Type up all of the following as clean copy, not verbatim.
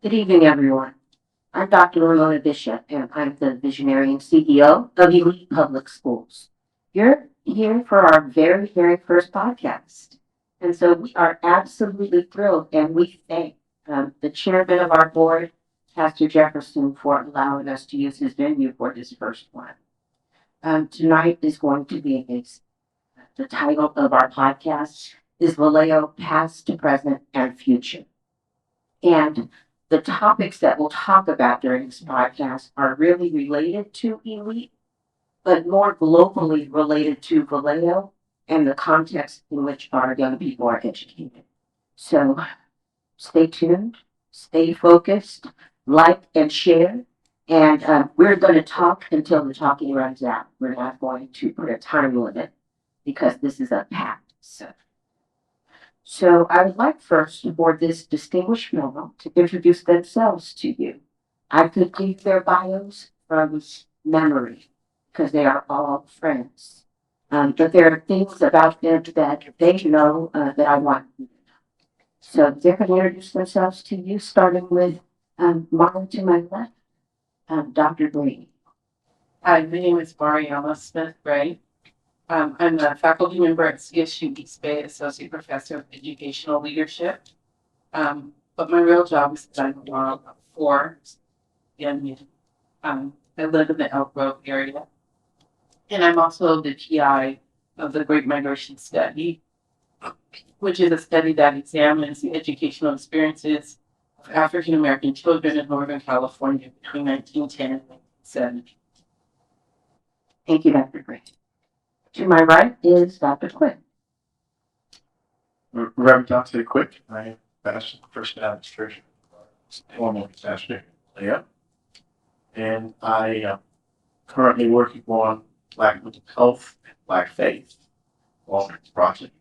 Good evening, everyone. I'm Dr. Ramona Bishop, and I'm the visionary and CEO of Elite Public Schools. You're here for our very first podcast. And so we are absolutely thrilled, and we thank the chairman of our board, Pastor Jefferson, for allowing us to use his venue for this first one. Tonight is going to be amazing. The title of our podcast is Vallejo Past, Present, and Future. And the topics that we'll talk about during this podcast are really related to elite, but more globally related to Vallejo and the context in which our young people are educated. So stay tuned, stay focused, like and share. And we're going to talk until the talking runs out. We're not going to put a time limit because this is a pact. So I would like first for this distinguished panel to introduce themselves to you. I could give their bios from memory because they are all friends. But there are things about them that they know that I want you to know. So they're going to introduce themselves to you, starting with Marlon to my left, Dr. Brady. Hi, my name is Mariana Smith-Gray. I'm a faculty member at CSU East Bay, Associate Professor of Educational Leadership. But my real job is that I'm a mom of four young men. I live in the Elk Grove area. And I'm also the PI of the Great Migration Study, which is a study that examines the educational experiences of African American children in Northern California between 1910 and 1970. Thank you, Dr. Gray. To my right is Dr. Quick. Reverend Dante Quick. I am pastor of the First Baptist Church, formerly pastor Leah, and I am currently working on Black mental health and Black faith on this project.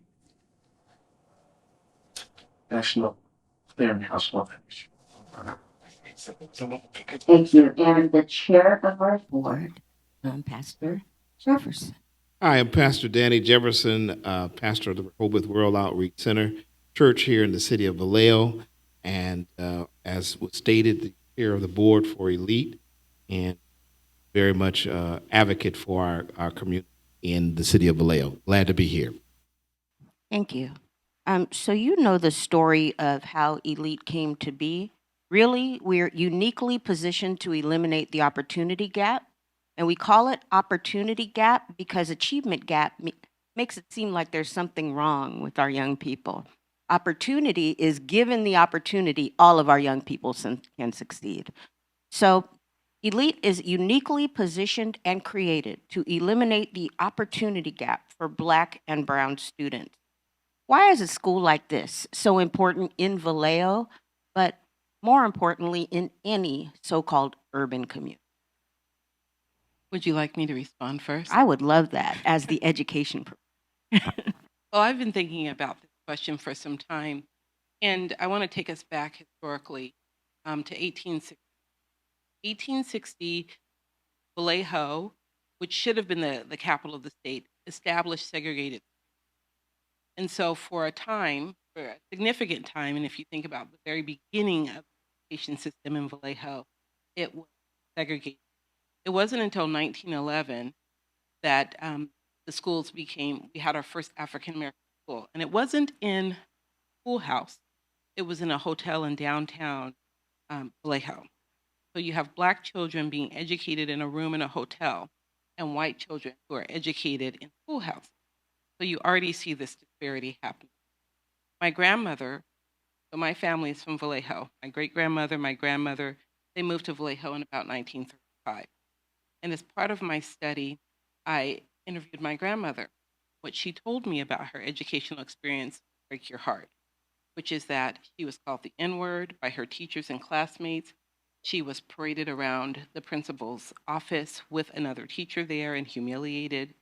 National Clearinghouse Foundation. Thank you. And the chair of our board, Pastor Jefferson. Hi, I'm Pastor Danny Jefferson, pastor of the Rehoboth World Outreach Center Church here in the city of Vallejo, and as was stated, the chair of the board for Elite, and very much advocate for our community in the city of Vallejo. Glad to be here. Thank you. So you know the story of how Elite came to be. Really, we're uniquely positioned to eliminate the opportunity gap. And we call it opportunity gap because achievement gap makes it seem like there's something wrong with our young people. Opportunity is given the opportunity, all of our young people can succeed. So Elite is uniquely positioned and created to eliminate the opportunity gap for Black and Brown students. Why is a school like this so important in Vallejo, but more importantly in any so-called urban community? Would you like me to respond first? I would love that as the education. Well, I've been thinking about this question for some time, and I want to take us back historically to 1860. 1860, Vallejo, which should have been the capital of the state, established segregated. And so for a significant time, and if you think about the very beginning of the education system in Vallejo, it was segregated. It wasn't until 1911 that the schools we had our first African-American school. And it wasn't in a schoolhouse. It was in a hotel in downtown Vallejo. So you have Black children being educated in a room in a hotel and white children who are educated in schoolhouses. So you already see this disparity happening. My grandmother, so my family is from Vallejo. My great-grandmother, my grandmother, they moved to Vallejo in about 1935. And as part of my study, I interviewed my grandmother. What she told me about her educational experience break your heart, which is that she was called the N-word by her teachers and classmates. She was paraded around the principal's office with another teacher there and humiliated,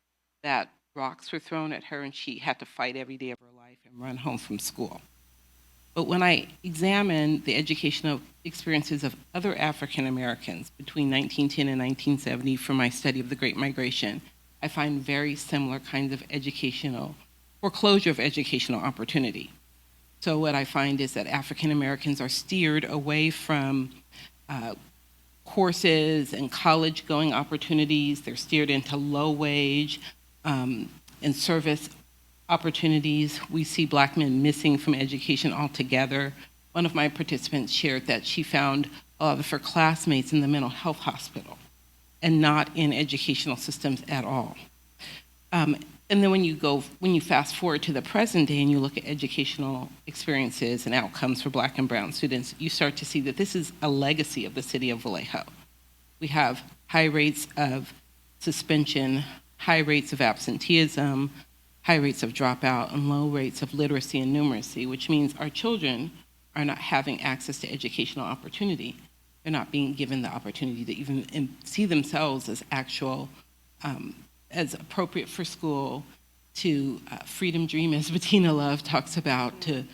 that rocks were thrown at her and she had to fight every day of her life and run home from school. But when I examined the educational experiences of other African Americans between 1910 and 1970 from my study of the Great Migration, I find very similar kinds of foreclosure of educational opportunity. So what I find is that African Americans are steered away from courses and college going opportunities. They're steered into low wage and service opportunities. We see Black men missing from education altogether. One of my participants shared that she found a lot of her classmates in the mental health hospital and not in educational systems at all. And then when you fast forward to the present day and you look at educational experiences and outcomes for Black and brown students, you start to see that this is a legacy of the city of Vallejo. We have high rates of suspension, high rates of absenteeism, high rates of dropout, and low rates of literacy and numeracy, which means our children are not having access to educational opportunity. They're not being given the opportunity to even see themselves as actual as appropriate for school, to freedom dream, as Bettina Love talks about, to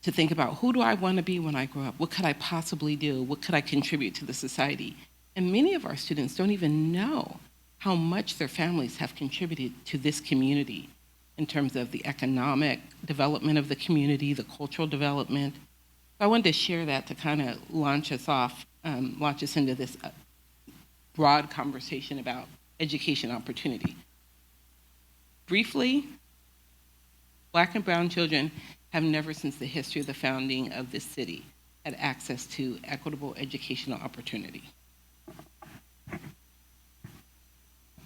think about who do I want to be when I grow up? What could I possibly do? What could I contribute to the society? And many of our students don't even know how much their families have contributed to this community in terms of the economic development of the community, the cultural development. So I wanted to share that to kind of launch us off, launch us into this broad conversation about education opportunity. Briefly, Black and brown children have never since the history of the founding of this city had access to equitable educational opportunity.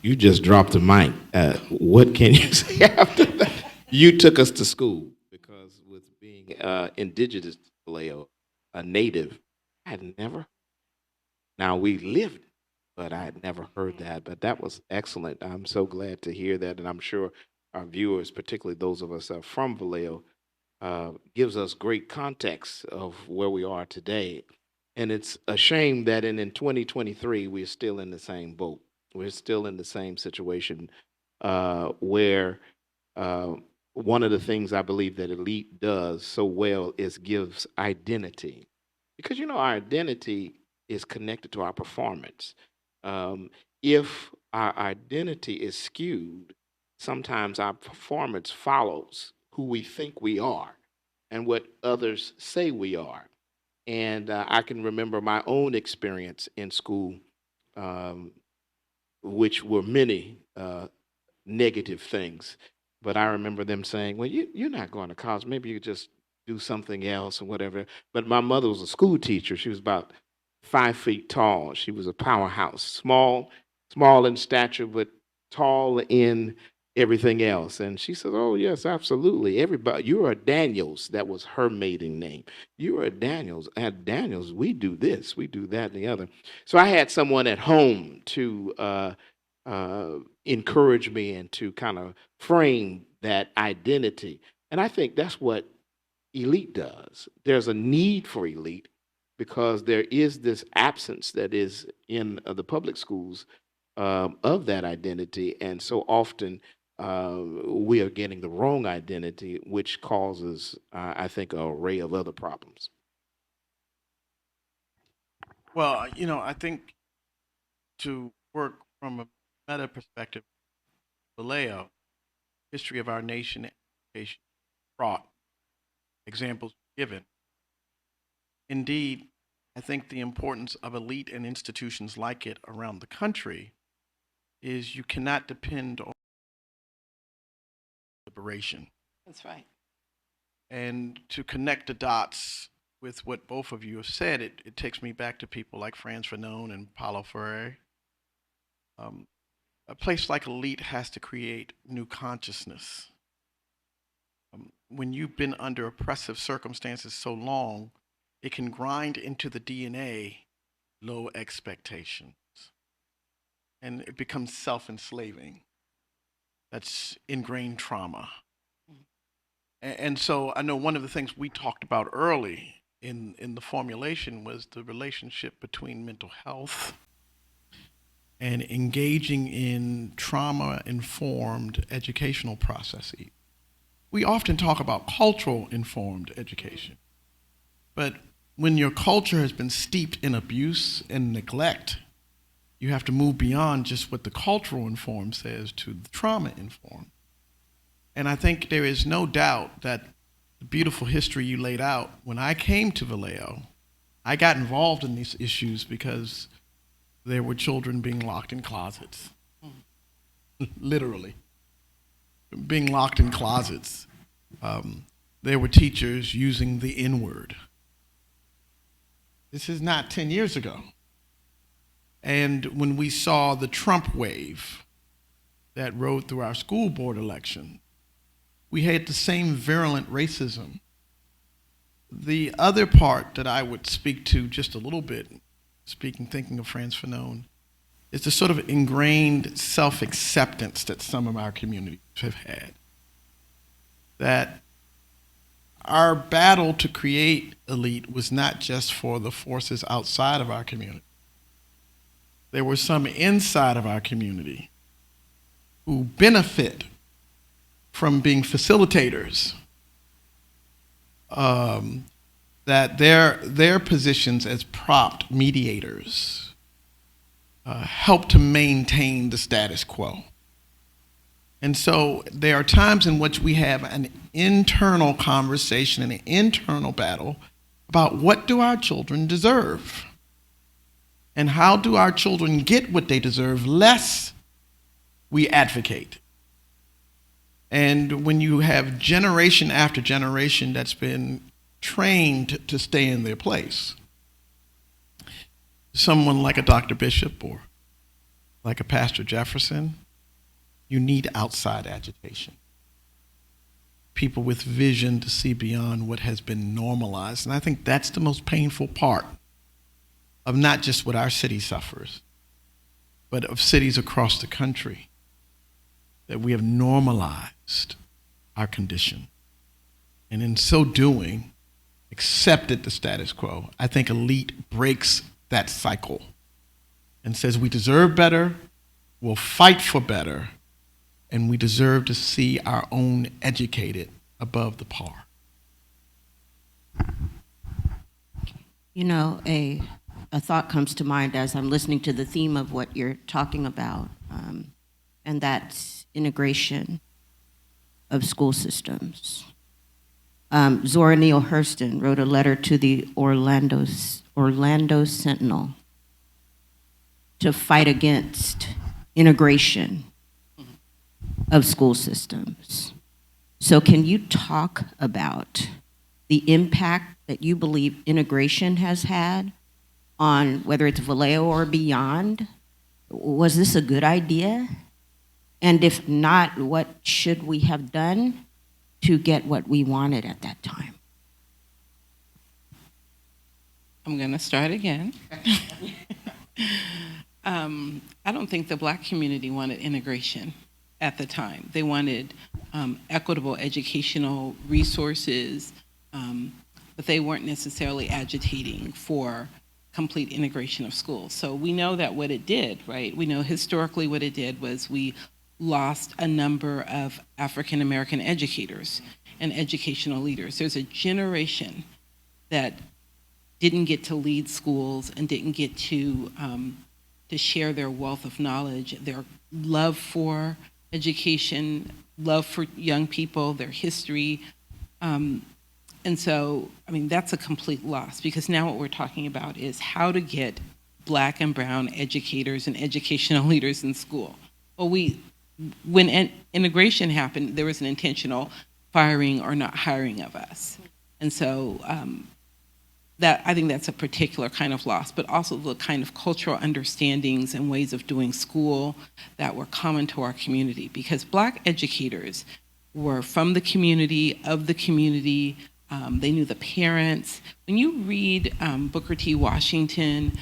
You just dropped the mic. What can you say after that? You took us to school because with being indigenous to Vallejo, a native, I had never. Now we lived, but I had never heard that. But that was excellent. I'm so glad to hear that, and I'm sure our viewers, particularly those of us from Vallejo, gives us great context of where we are today. And it's a shame that in 2023 we're still in the same boat. We're still in the same situation where uh, one of the things I believe that elite does so well is gives identity, because our identity is connected to our performance. Um, if our identity is skewed, sometimes our performance follows who we think we are and what others say we are. And I can remember my own experience in school, um, which were many negative things. But I remember them saying, "Well, you're not going to college. Maybe you just do something else or whatever." But my mother was a school teacher. She was about 5 feet tall. She was a powerhouse, small in stature, but tall in everything else. And she said, "Oh yes, absolutely. Everybody, you're a Daniels." That was her maiden name. "You are a Daniels. At Daniels, we do this, we do that, and the other." So I had someone at home to encourage me and to kind of frame that identity. And I think that's what elite does. There's a need for elite because there is this absence that is in the public schools of that identity. And so often we are getting the wrong identity, which causes, I think, an array of other problems. Well, I think to work from a meta perspective, Vallejo, history of our nation, education, brought examples given. Indeed, I think the importance of elite and institutions like it around the country is you cannot depend on liberation. That's right. And to connect the dots with what both of you have said, it takes me back to people like Franz Fanon and Paulo Freire. A place like elite has to create new consciousness. When you've been under oppressive circumstances so long, it can grind into the DNA low expectations. And it becomes self-enslaving. That's ingrained trauma. And so I know one of the things we talked about early in the formulation was the relationship between mental health and engaging in trauma-informed educational processes. We often talk about cultural-informed education, but when your culture has been steeped in abuse and neglect, you have to move beyond just what the cultural informed says to the trauma informed. And I think there is no doubt that the beautiful history you laid out. When I came to Vallejo, I got involved in these issues because there were children being locked in closets, literally, being locked in closets. There were teachers using the N-word. This is not 10 years ago. And when we saw the Trump wave that rode through our school board election, we had the same virulent racism. The other part that I would speak to just a little bit, thinking of Frantz Fanon, is the sort of ingrained self-acceptance that some of our communities have had. That our battle to create elite was not just for the forces outside of our community. There were some inside of our community who benefit from being facilitators, that their positions as prompt mediators help to maintain the status quo. And so there are times in which we have an internal conversation and an internal battle about what do our children deserve? And how do our children get what they deserve, lest we advocate? And when you have generation after generation that's been trained to stay in their place, someone like a Dr. Bishop or like a Pastor Jefferson, you need outside agitation. People with vision to see beyond what has been normalized. And I think that's the most painful part of not just what our city suffers, but of cities across the country, that we have normalized our condition. And in so doing, accepted the status quo. I think elite breaks that cycle and says we deserve better, we'll fight for better, and we deserve to see our own educated above the par. You know, a thought comes to mind as I'm listening to the theme of what you're talking about, and that's integration of school systems. Zora Neale Hurston wrote a letter to the Orlando Sentinel to fight against integration of school systems. So can you talk about the impact that you believe integration has had on whether it's Vallejo or beyond? Was this a good idea? And if not, what should we have done to get what we wanted at that time? I'm going to start again. I don't think the Black community wanted integration at the time. They wanted equitable educational resources, but they weren't necessarily agitating for complete integration of schools. So we know that what it did, right? We know historically what it did was we lost a number of African American educators and educational leaders. There's a generation that didn't get to lead schools and didn't get to share their wealth of knowledge, their love for education, love for young people, their history. And so, I mean, that's a complete loss, because now what we're talking about is how to get Black and brown educators and educational leaders in school. Well, when integration happened, there was an intentional firing or not hiring of us. And so that, I think that's a particular kind of loss, but also the kind of cultural understandings and ways of doing school that were common to our community, because Black educators were from the community, of the community. They knew the parents. When you read Booker T. Washington,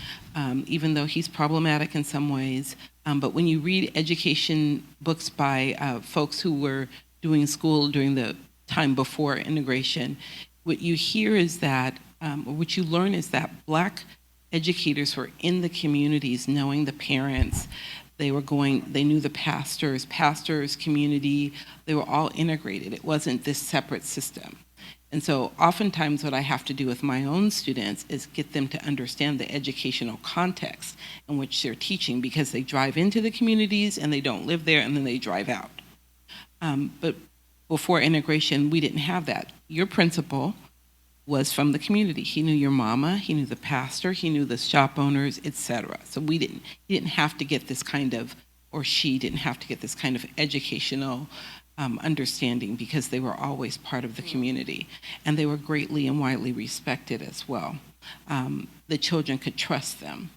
even though he's problematic in some ways, but when you read education books by folks who were doing school during the time before integration, what you hear is that, or what you learn is that Black educators were in the communities, knowing the parents. They knew the pastors, community, they were all integrated. It wasn't this separate system. And so oftentimes what I have to do with my own students is get them to understand the educational context in which they're teaching, because they drive into the communities and they don't live there, and then they drive out. But Before integration, we didn't have that. Your principal was from the community. He knew your mama, he knew the pastor, he knew the shop owners, etc. So he didn't have to get this kind of, or she didn't have to get this kind of educational understanding, because they were always part of the community, and they were greatly and widely respected as well. The children could trust them,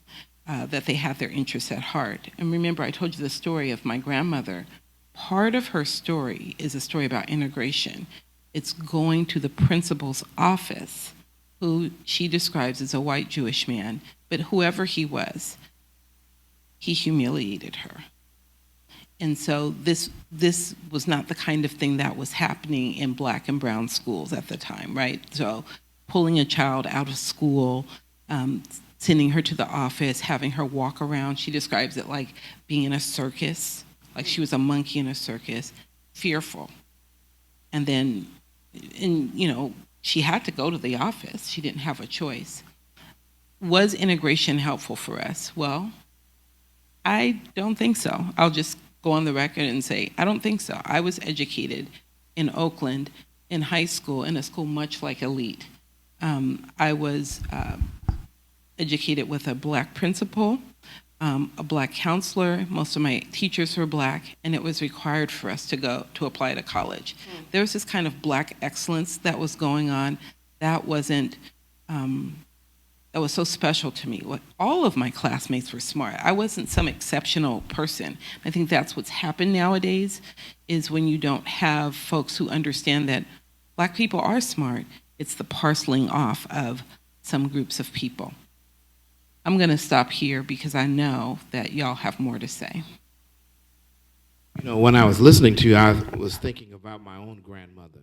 that they had their interests at heart. And remember, I told you the story of my grandmother. Part of her story is a story about integration. It's going to the principal's office, who she describes as a white Jewish man, but whoever he was, he humiliated her. And so this was not the kind of thing that was happening in black and brown schools at the time, right? So pulling a child out of school, sending her to the office, having her walk around. She describes it like being in a circus, like she was a monkey in a circus, fearful. And then, she had to go to the office. She didn't have a choice. Was integration helpful for us? Well, I don't think so. I'll just go on the record and say, I don't think so. I was educated in Oakland, in high school, in a school much like Elite. I was educated with a black principal, a black counselor. Most of my teachers were black, and it was required for us to apply to college. There was this kind of black excellence that was going on. That wasn't, that was so special to me. All of my classmates were smart. I wasn't some exceptional person. I think that's what's happened nowadays, is when you don't have folks who understand that black people are smart, it's the parceling off of some groups of people. I'm going to stop here because I know that y'all have more to say. When I was listening to you, I was thinking about my own grandmother,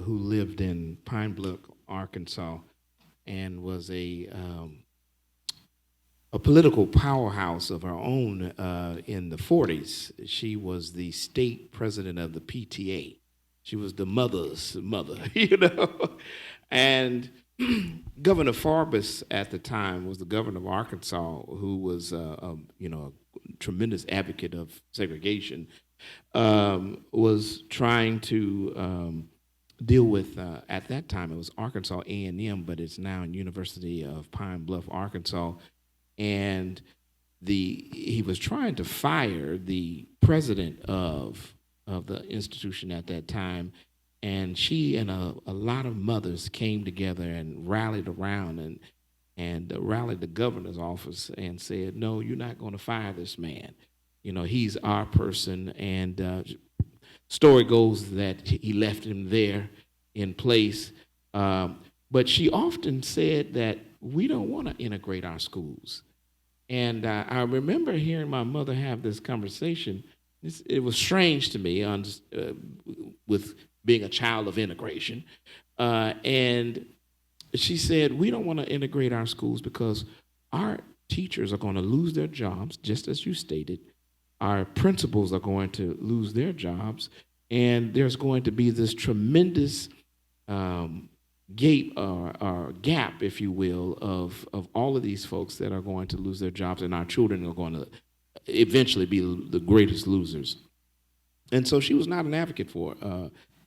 who lived in Pine Bluff, Arkansas, and was a political powerhouse of her own in the 40s. She was the state president of the PTA. She was the mother's mother, And Governor Farbus at the time was the governor of Arkansas, who was a tremendous advocate of segregation. Was trying to deal with, at that time it was Arkansas A&M, but it's now in University of Pine Bluff, Arkansas, and he was trying to fire the president of the institution at that time, and she and a lot of mothers came together and rallied around and rallied the governor's office and said, no, you're not going to fire this man. He's our person. And story goes that he left him there in place. But she often said that we don't want to integrate our schools. And I remember hearing my mother have this conversation. It was strange to me with being a child of integration. And she said, we don't want to integrate our schools because our teachers are going to lose their jobs, just as you stated. Our principals are going to lose their jobs, and there's going to be this tremendous gap, if you will, of all of these folks that are going to lose their jobs, and our children are going to eventually be the greatest losers. And so she was not an advocate for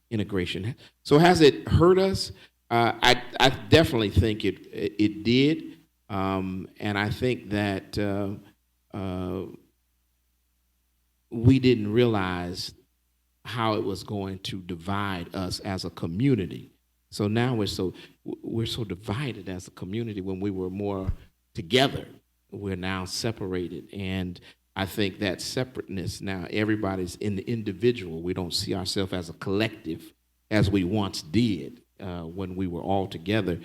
integration. So has it hurt us? I definitely think it did, and I think that we didn't realize how it was going to divide us as a community. So now we're so divided as a community. When we were more together, we're now separated, and I think that separateness now, everybody's in the individual. We don't see ourselves as a collective as we once did when we were all together,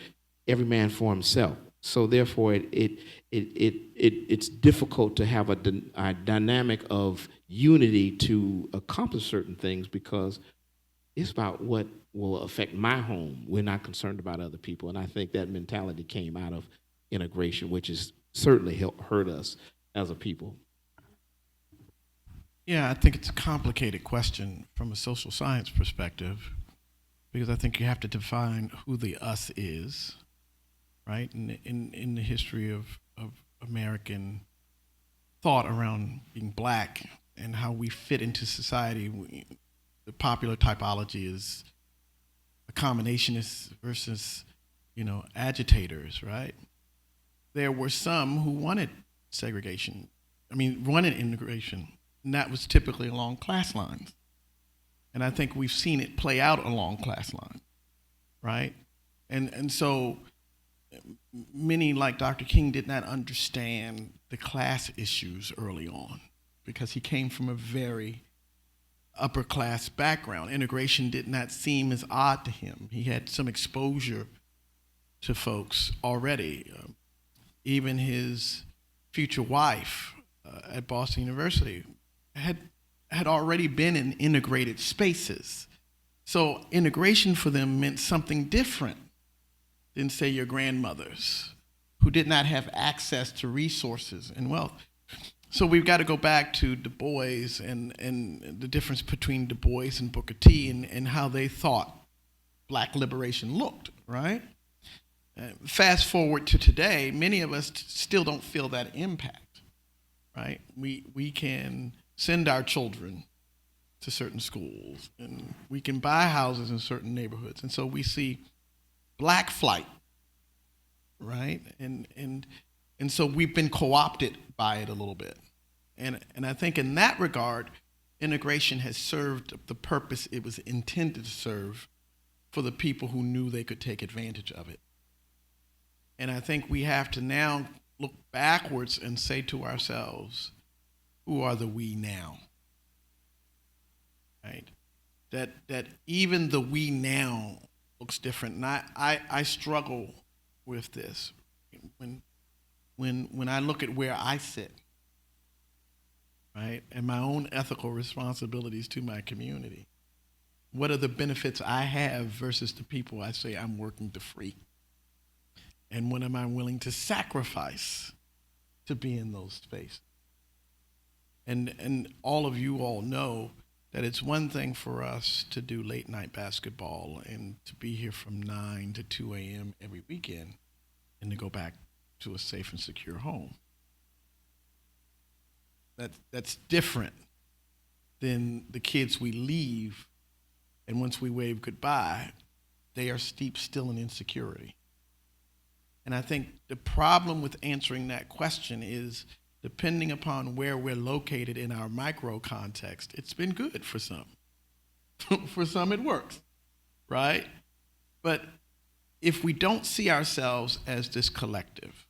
every man for himself. So therefore, it's difficult to have a dynamic of unity to accomplish certain things, because it's about what will affect my home. We're not concerned about other people, and I think that mentality came out of integration, which has certainly hurt us as a people. Yeah, I think it's a complicated question from a social science perspective, because I think you have to define who the us is, right? In the history of American thought around being black and how we fit into society, the popular typology is accommodationists versus, agitators, right? There were some who wanted segregation. Wanted integration, and that was typically along class lines. And I think we've seen it play out along class lines, right? And so many, like Dr. King, did not understand the class issues early on because he came from a very upper class background. Integration did not seem as odd to him. He had some exposure to folks already. Even his future wife at Boston University had already been in integrated spaces. So integration for them meant something different than, say, your grandmothers, who did not have access to resources and wealth. So we've got to go back to Du Bois and the difference between Du Bois and Booker T and how they thought black liberation looked, right? Fast forward to today, many of us still don't feel that impact, right? We can send our children to certain schools, and we can buy houses in certain neighborhoods, and so we see black flight, right? And so we've been co-opted by it a little bit, and I think in that regard, integration has served the purpose it was intended to serve for the people who knew they could take advantage of it. And I think we have to now look backwards and say to ourselves, who are the we now? Right? That even the we now looks different. And I struggle with this. When I look at where I sit, right, and my own ethical responsibilities to my community, what are the benefits I have versus the people I say I'm working to free? And what am I willing to sacrifice to be in those spaces? And all of you all know that it's one thing for us to do late night basketball and to be here from 9 to 2 a.m. every weekend and to go back to a safe and secure home. That's different than the kids we leave, and once we wave goodbye, they are steeped still in insecurity. And I think the problem with answering that question is, depending upon where we're located in our micro context, it's been good for some. For some, it works, right? But if we don't see ourselves as this collective,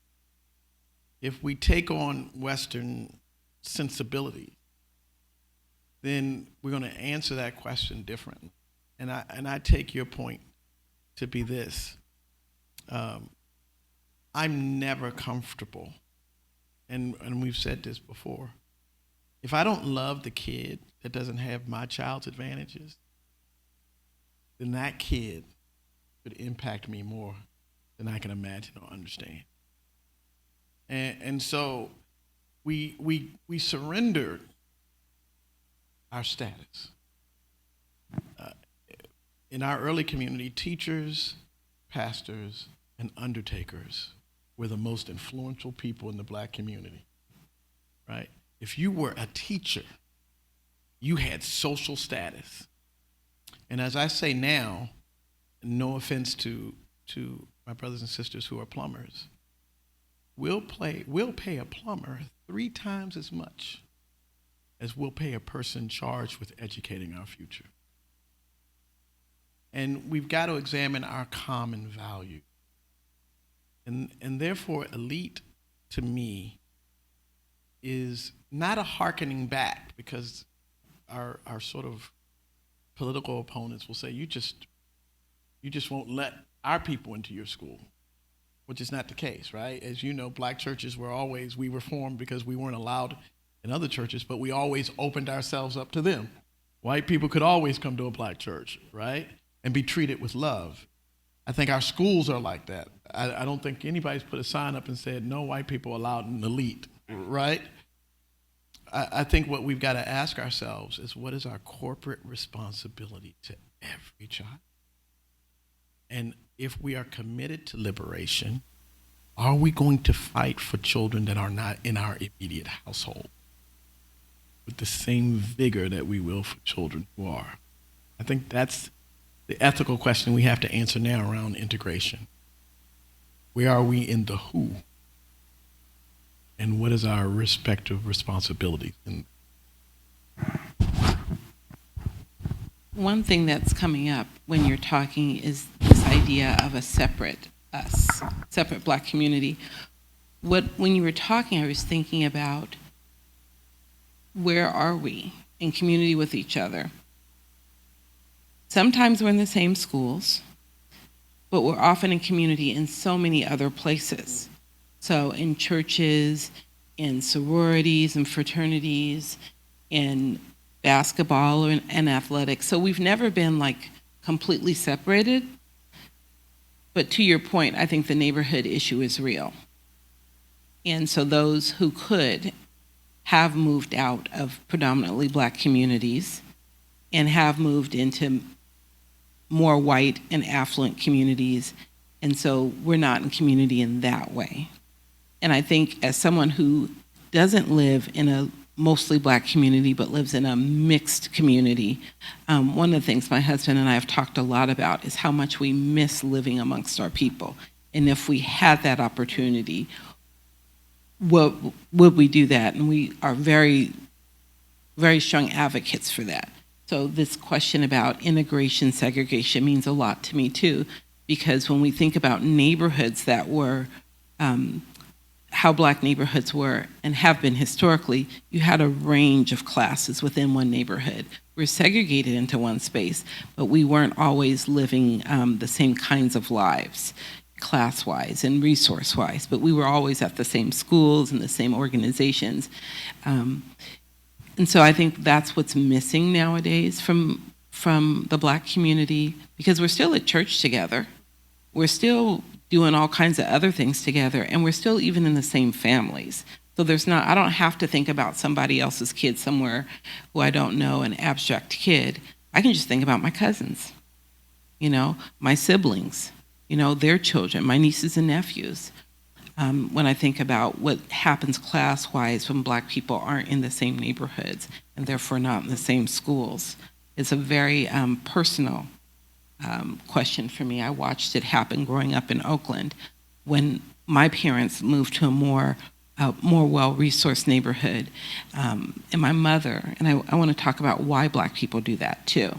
if we take on Western sensibility, then we're going to answer that question differently. And I take your point to be this. I'm never comfortable, and we've said this before, if I don't love the kid that doesn't have my child's advantages, then that kid could impact me more than I can imagine or understand. And so we surrendered our status. In our early community, teachers, pastors, and undertakers were the most influential people in the black community, right? If you were a teacher, you had social status. And as I say now, no offense to my brothers and sisters who are plumbers, we'll pay a plumber 3 times as much as we'll pay a person charged with educating our future. And we've got to examine our common value. And therefore, elite, to me, is not a hearkening back, because our sort of political opponents will say, you just won't let our people into your school, which is not the case, right? As you know, black churches we were formed because we weren't allowed in other churches, but we always opened ourselves up to them. White people could always come to a black church, right? And be treated with love. I think our schools are like that. I don't think anybody's put a sign up and said, no white people allowed in elite, right? I think what we've got to ask ourselves is, what is our corporate responsibility to every child? And if we are committed to liberation, are we going to fight for children that are not in our immediate household with the same vigor that we will for children who are? I think that's the ethical question we have to answer now around integration. Where are we in the who? And what is our respective responsibilities? And One thing that's coming up when you're talking is this idea of a separate us, separate Black community. When you were talking, I was thinking about where are we in community with each other? Sometimes we're in the same schools, but we're often in community in so many other places. So in churches, in sororities and fraternities, in basketball and athletics. So we've never been like completely separated. But to your point, I think the neighborhood issue is real. And so those who could have moved out of predominantly Black communities and have moved into more white and affluent communities. And so we're not in community in that way. And I think as someone who doesn't live in a mostly Black community but lives in a mixed community, one of the things my husband and I have talked a lot about is how much we miss living amongst our people. And if we had that opportunity, would we do that? And we are very, very strong advocates for that. So this question about integration, segregation means a lot to me too, because when we think about neighborhoods that were, how Black neighborhoods were and have been historically, you had a range of classes within one neighborhood. We're segregated into one space, but we weren't always living the same kinds of lives, class-wise and resource-wise, but we were always at the same schools and the same organizations. And so I think that's what's missing nowadays from the Black community, because we're still at church together. We're still doing all kinds of other things together, and we're still even in the same families. So I don't have to think about somebody else's kid somewhere who I don't know, an abstract kid. I can just think about my cousins, my siblings, their children, my nieces and nephews. When I think about what happens class-wise when Black people aren't in the same neighborhoods and therefore not in the same schools, it's a very personal question for me. I watched it happen growing up in Oakland when my parents moved to a more well-resourced neighborhood. And my mother, and I want to talk about why Black people do that too.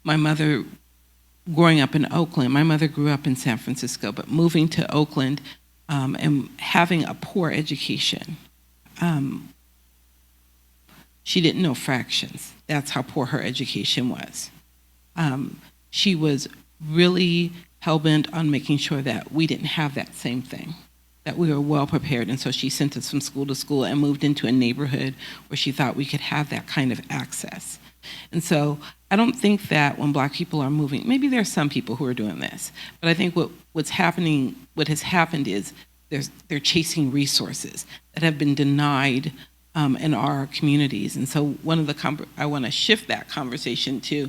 My mother, growing up in Oakland, my mother grew up in San Francisco, but moving to Oakland and having a poor education. She didn't know fractions. That's how poor her education was. She was really hell-bent on making sure that we didn't have that same thing, that we were well prepared. And so she sent us from school to school and moved into a neighborhood where she thought we could have that kind of access. And so I don't think that when Black people are moving, maybe there are some people who are doing this, but I think what has happened is they're chasing resources that have been denied in our communities. And so I want to shift that conversation to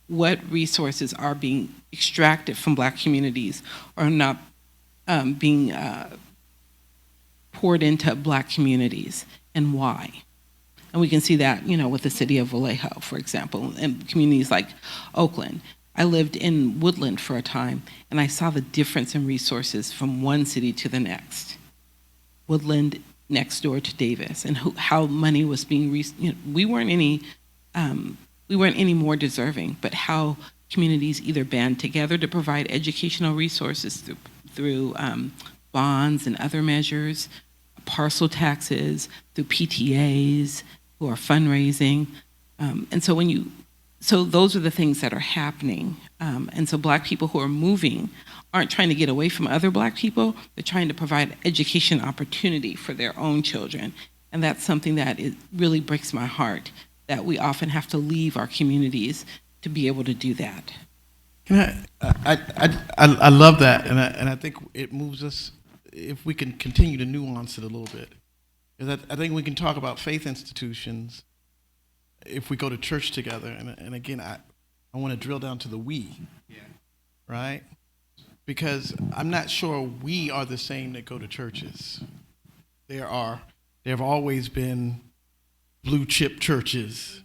what resources are being extracted from Black communities or not being poured into Black communities, and why. And we can see that, with the city of Vallejo, for example, and communities like Oakland. I lived in Woodland for a time, and I saw the difference in resources from one city to the next. Woodland next door to Davis, and how money was being, we weren't any more deserving, but how communities either band together to provide educational resources through bonds and other measures, parcel taxes, through PTAs who are fundraising. And so those are the things that are happening. And so Black people who are moving aren't trying to get away from other Black people, they're trying to provide education opportunity for their own children. And that's something that really breaks my heart, that we often have to leave our communities to be able to do that. I love that, and I think it moves us, if we can continue to nuance it a little bit. Because I think we can talk about faith institutions if we go to church together, and again, I want to drill down to the we, right? Because I'm not sure we are the same that go to churches. There have always been blue chip churches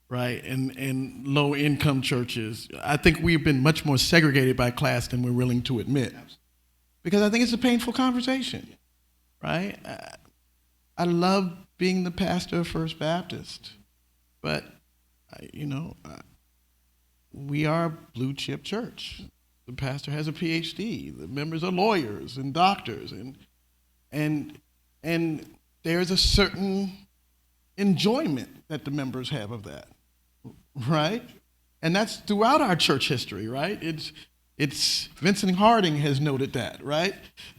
right? And low income churches. I think we've been much more segregated by class than we're willing to admit. Because I think it's a painful conversation, right? I love being the pastor of First Baptist, but we are a blue chip church. The pastor has a PhD. The members are lawyers and doctors, and there's a certain enjoyment that the members have of that, right? And that's throughout our church history, right? It's Vincent Harding has noted that, right?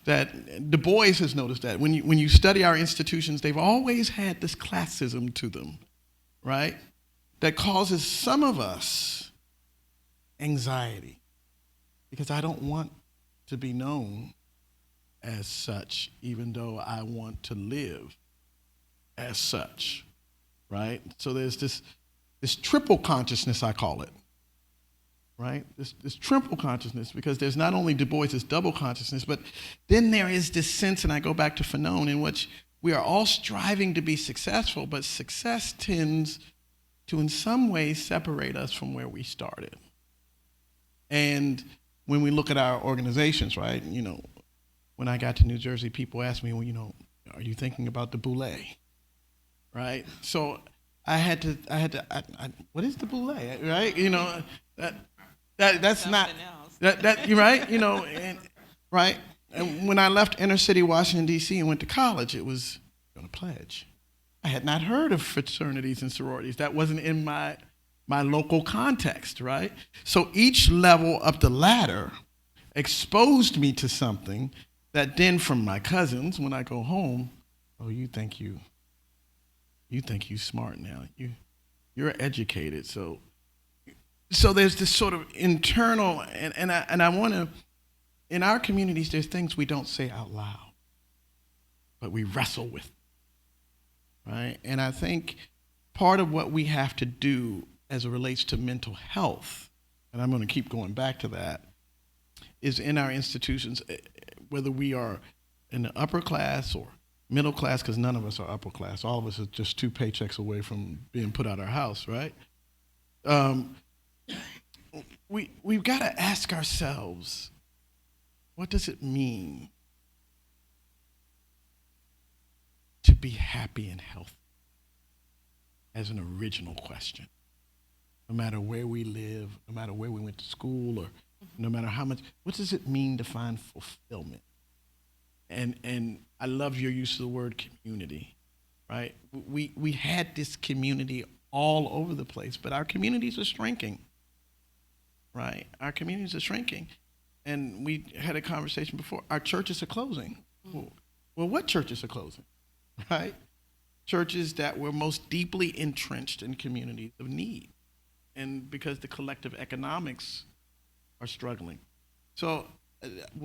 That Du Bois has noticed that. When you study our institutions, they've always had this classism to them, right? That causes some of us anxiety because I don't want to be known as such, even though I want to live as such, right? So there's this triple consciousness, I call it, right? This triple consciousness, because there's not only Du Bois' double consciousness, but then there is this sense, and I go back to Fanon, in which we are all striving to be successful, but success tends to in some ways separate us from where we started. And when we look at our organizations, right, when I got to New Jersey, people asked me, well, are you thinking about the boule, right? So I had to, what is the boule, right? That's not, you're right, and, right? And when I left inner city Washington, D.C. and went to college, it was going to pledge. I had not heard of fraternities and sororities. That wasn't in my local context, right? So each level up the ladder exposed me to something that then from my cousins, when I go home, oh, you think you smart now. You're educated. So there's this sort of internal, and I want to, in our communities, there's things we don't say out loud, but we wrestle with, right? And I think part of what we have to do as it relates to mental health, and I'm going to keep going back to that, is in our institutions, whether we are in the upper class or middle class, because none of us are upper class. All of us are just 2 paychecks away from being put out of our house, right? We've got to ask ourselves, what does it mean to be happy and healthy? As an original question. No matter where we live, no matter where we went to school, or no matter how much, what does it mean to find fulfillment? And I love your use of the word community, right? We had this community all over the place, but our communities are shrinking, right? Our communities are shrinking. And we had a conversation before, our churches are closing. Well, what churches are closing, right? Churches that were most deeply entrenched in communities of need, and because the collective economics are struggling. So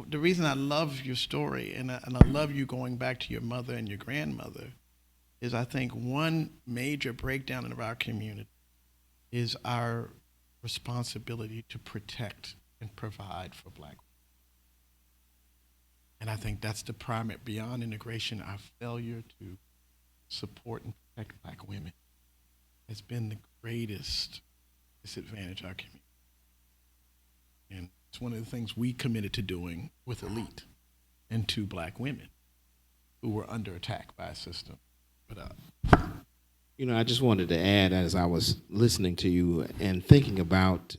the reason I love your story and I love you going back to your mother and your grandmother is I think one major breakdown of our community is our responsibility to protect and provide for Black women. And I think that's the primary, beyond integration, our failure to support and protect Black women has been the greatest disadvantage of our community. And it's one of the things we committed to doing with Elite and 2 Black women who were under attack by a system. But I just wanted to add, as I was listening to you and thinking about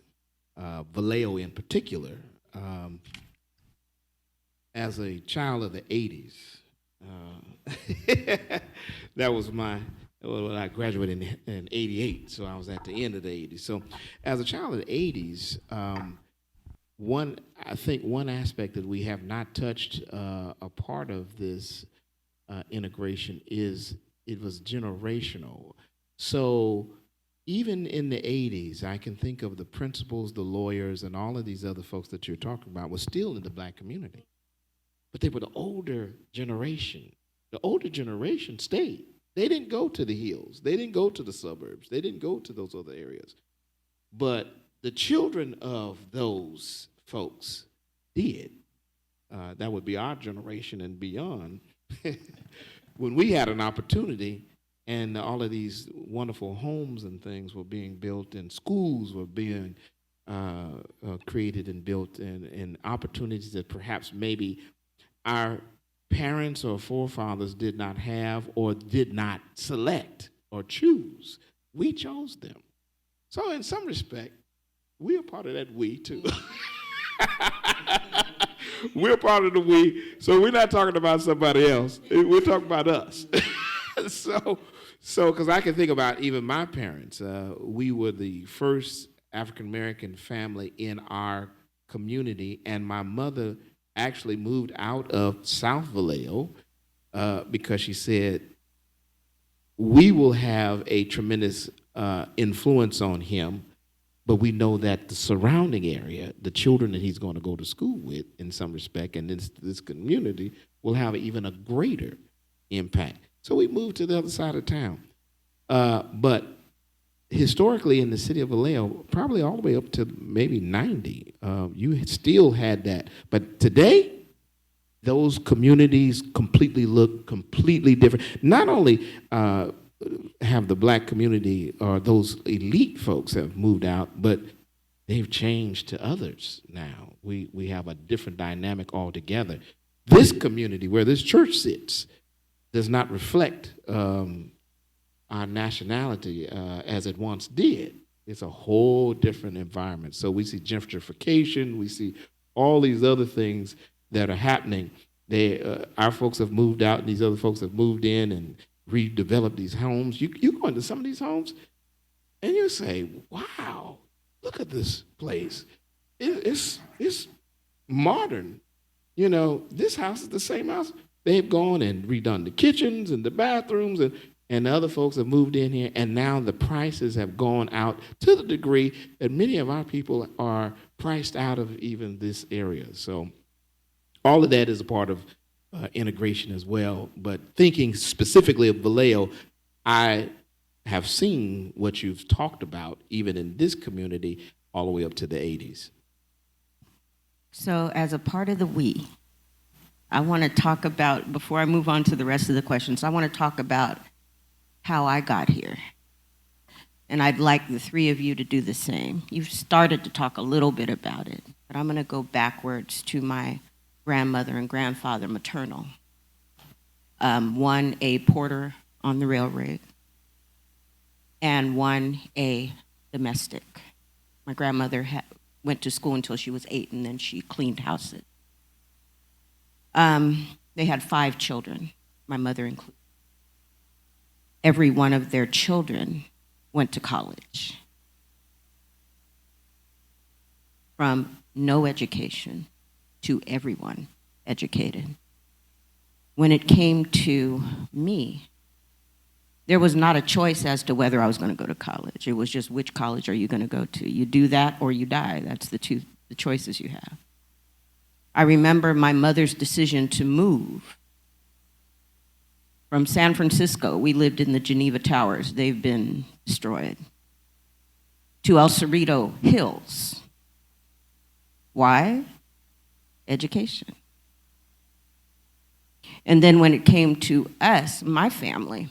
Vallejo in particular, as a child of the 80s, that was when I graduated in 88, so I was at the end of the 80s. So as a child of the 80s, I think one aspect that we have not touched, a part of this integration is it was generational. So even in the 80s, I can think of the principals, the lawyers, and all of these other folks that you're talking about were still in the Black community. But they were the older generation. The older generation stayed. They didn't go to the hills. They didn't go to the suburbs. They didn't go to those other areas. But the children of those folks did. That would be our generation and beyond. When we had an opportunity And all of these wonderful homes and things were being built, and schools were being created and built, and opportunities that perhaps maybe our parents or forefathers did not have or did not select or choose. We chose them. So, in some respect, we are part of that we too. We're part of the we, so we're not talking about somebody else. We're talking about us. Because I can think about even my parents. We were the first African American family in our community, and my mother actually moved out of South Vallejo because she said, we will have a tremendous influence on him, but we know that the surrounding area, the children that he's going to go to school with in some respect, and this community will have even a greater impact. So we moved to the other side of town. But historically in the city of Vallejo, probably all the way up to maybe 90, you still had that. But today, those communities look completely different. Not only have the black community or those elite folks have moved out, but they've changed to others now. We have a different dynamic altogether. This community where this church sits does not reflect our nationality as it once did. It's a whole different environment. So we see gentrification, we see all these other things that are happening. Our folks have moved out, and these other folks have moved in and redeveloped these homes. You go into some of these homes, and you say, "Wow, look at this place. It's modern. You know, this house is the same house." They've gone and redone the kitchens and the bathrooms, and the other folks have moved in here, and now the prices have gone out to the degree that many of our people are priced out of even this area. So all of that is a part of integration as well. But thinking specifically of Vallejo, I have seen what you've talked about even in this community all the way up to the 80s. So as a part of the we, I want to talk about, before I move on to the rest of the questions, I want to talk about how I got here. And I'd like the three of you to do the same. You've started to talk a little bit about it, but I'm going to go backwards to my grandmother and grandfather maternal. One a porter on the rail rig, and one a domestic. My grandmother went to school until she was 8, and then she cleaned houses. They had 5 children, my mother included. Every one of their children went to college. From no education to everyone educated. When it came to me, there was not a choice as to whether I was going to go to college. It was just, which college are you going to go to? You do that or you die. That's the choices you have. I remember my mother's decision to move from San Francisco. We lived in the Geneva Towers. They've been destroyed. To El Cerrito Hills. Why? Education. And then when it came to us, my family,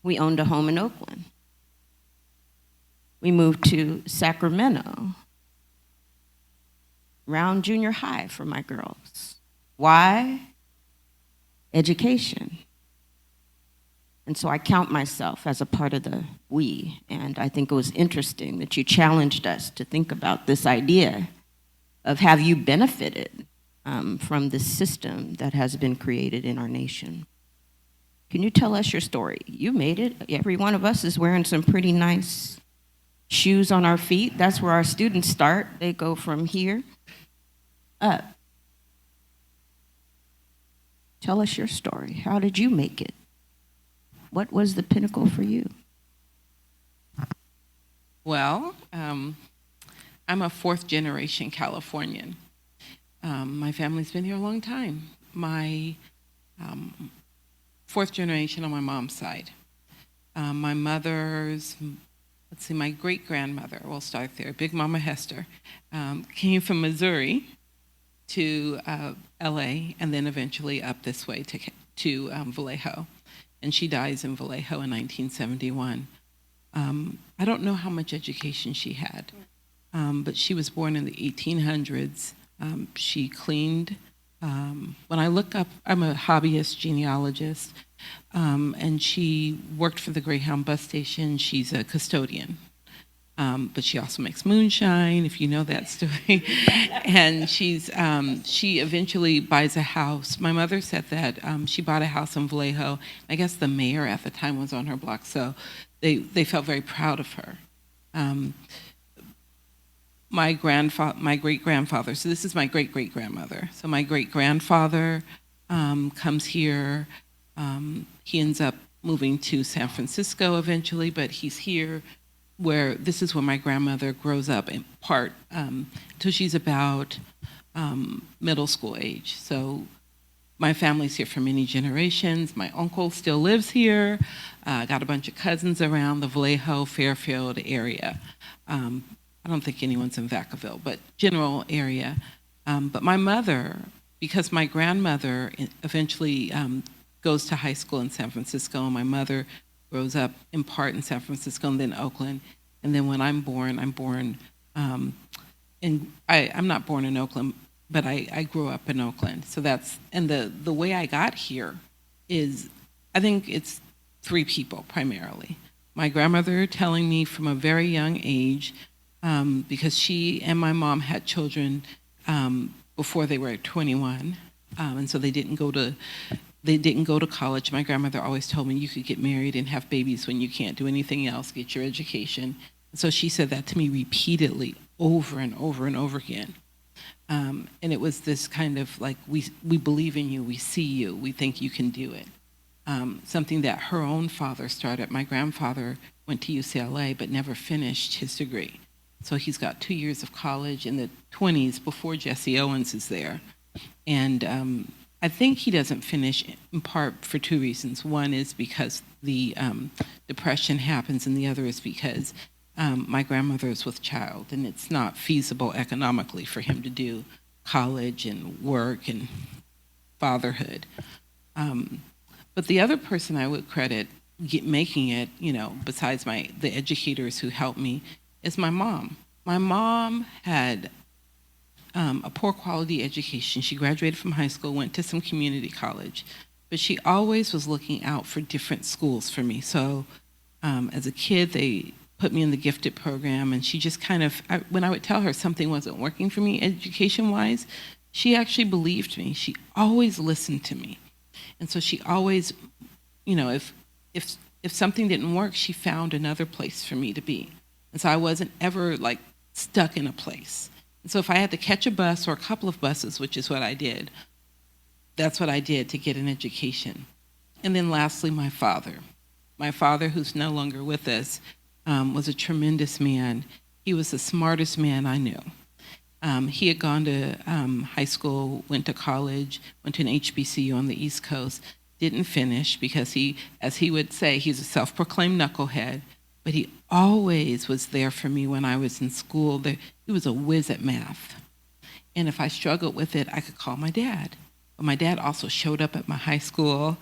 we owned a home in Oakland. We moved to Sacramento, Round Junior High for my girls. Why? Education. And so I count myself as a part of the we, and I think it was interesting that you challenged us to think about this idea of, have you benefited from this system that has been created in our nation? Can you tell us your story? You made it. Every one of us is wearing some pretty nice shoes on our feet. That's where our students start. They go from here up. Tell us your story. How did you make it? What was the pinnacle for you? Well, I'm a 4th generation Californian. My family's been here a long time. My 4th generation on my mom's side. My mother's, my great-grandmother, we'll start there, Big Mama Hester, came from Missouri to LA, and then eventually up this way to to Vallejo, and she dies in Vallejo in 1971. I don't know how much education she had, but she was born in the 1800s. She cleaned. When I look up, I'm a hobbyist genealogist, and she worked for the Greyhound bus station. She's a custodian. But she also makes moonshine, if you know that story. And she eventually buys a house. My mother said that she bought a house in Vallejo. I guess the mayor at the time was on her block, so they felt very proud of her. My great-grandfather, so this is my great-great-grandmother. So my great-grandfather comes here. He ends up moving to San Francisco eventually, but he's here where this is where my grandmother grows up in part until she's about middle school age. So my family's here for many generations. My uncle still lives here. Got a bunch of cousins around the Vallejo, Fairfield area. I don't think anyone's in Vacaville, but general area. But my mother, because my grandmother eventually goes to high school in San Francisco, and my mother grows up in part in San Francisco and then Oakland. And then when I'm born, I'm not born in Oakland, but I grew up in Oakland. So that's, and the way I got here is, I think it's three people primarily. My grandmother telling me from a very young age, because she and my mom had children before they were 21, and so they didn't go to college. My grandmother always told me you could get married and have babies when you can't do anything else, get your education. So she said that to me repeatedly over and over and over again. And it was this kind of like, we believe in you, we see you, we think you can do it. Something that her own father started. My grandfather went to UCLA but never finished his degree. So he's got 2 years of college in the 20s before Jesse Owens is there. And I think he doesn't finish in part for two reasons. One is because the depression happens, and the other is because my grandmother is with child, and it's not feasible economically for him to do college and work and fatherhood. But the other person I would credit making it, besides the educators who helped me, is my mom. My mom had a poor quality education. She graduated from high school, went to some community college, but she always was looking out for different schools for me. So as a kid, they put me in the gifted program, and she just kind of, when I would tell her something wasn't working for me education-wise, she actually believed me. She always listened to me. And so she always, if something didn't work, she found another place for me to be. And so I wasn't ever like stuck in a place. And so if I had to catch a bus or a couple of buses, which is what I did, that's what I did to get an education. And then lastly, my father. My father, who's no longer with us, was a tremendous man. He was the smartest man I knew. He had gone to high school, went to college, went to an HBCU on the East Coast, didn't finish because he, as he would say, he's a self-proclaimed knucklehead, but he always was there for me when I was in school. He was a whiz at math. And if I struggled with it, I could call my dad. But my dad also showed up at my high school.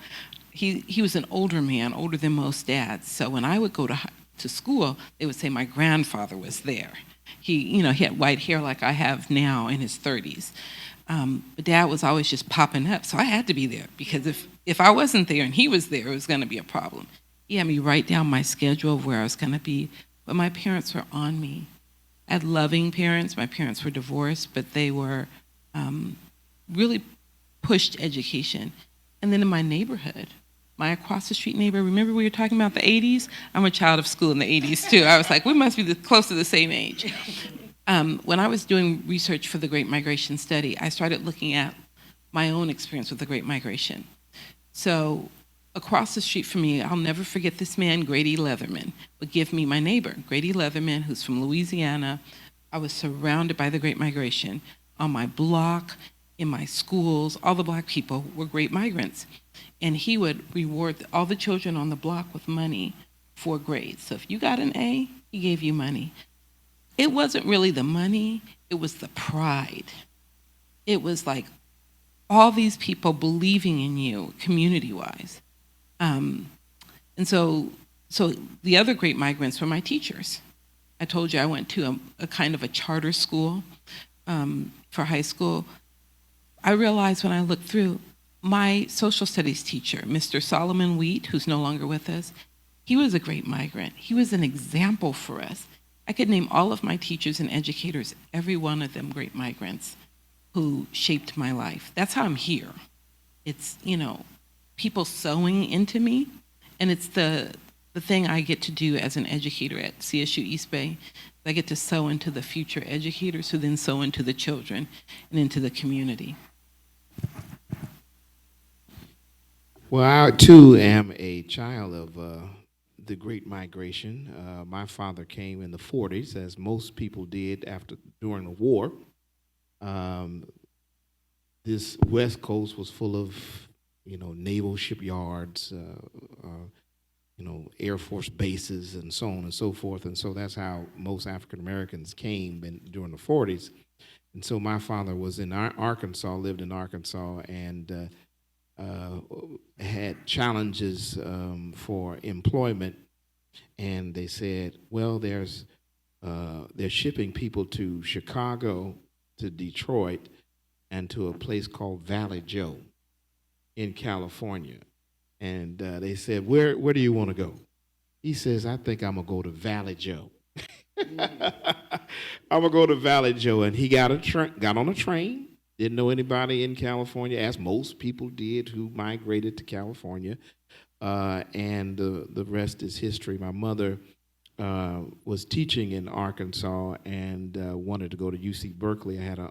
He was an older man, older than most dads. So when I would go to school, they would say my grandfather was there. He had white hair like I have now in his 30s. But Dad was always just popping up, so I had to be there because if I wasn't there and he was there, it was going to be a problem. He had me write down my schedule of where I was going to be, but my parents were on me. I had loving parents. My parents were divorced, but they were really pushed education. And then in my neighborhood, my across the street neighbor, remember we were talking about the 80s? I'm a child of school in the 80s too. I was like, we must be close to the same age. When I was doing research for the Great Migration Study, I started looking at my own experience with the Great Migration. So across the street from me, I'll never forget this man, Grady Leatherman, would give me my neighbor, Grady Leatherman, who's from Louisiana. I was surrounded by the Great Migration. On my block, in my schools, all the Black people were great migrants. And he would reward all the children on the block with money for grades. So if you got an A, he gave you money. It wasn't really the money, it was the pride. It was like, all these people believing in you community-wise. And so the other great migrants were my teachers. I told you I went to a kind of a charter school for high school. I realized when I looked through, my social studies teacher, Mr. Solomon Wheat, who's no longer with us, he was a great migrant. He was an example for us. I could name all of my teachers and educators, every one of them great migrants who shaped my life. That's how I'm here. It's, people sewing into me, and it's the thing I get to do as an educator at CSU East Bay. I get to sow into the future educators who then sow into the children and into the community. Well, I too am a child of the Great Migration. My father came in the 40s, as most people did during the war. Um, this West Coast was full of, naval shipyards, Air Force bases, and so on and so forth. And so that's how most African Americans came during the 40s. And so my father was in Arkansas, lived in Arkansas, and had challenges for employment. And they said, well, they're shipping people to Chicago, to Detroit, and to a place called Vallejo in California. And they said, where do you want to go? He says, I think I'm going to go to Vallejo. I'm going to go to Vallejo. And he got on a train, didn't know anybody in California, as most people did who migrated to California. And the rest is history. My mother was teaching in Arkansas and wanted to go to UC Berkeley. I had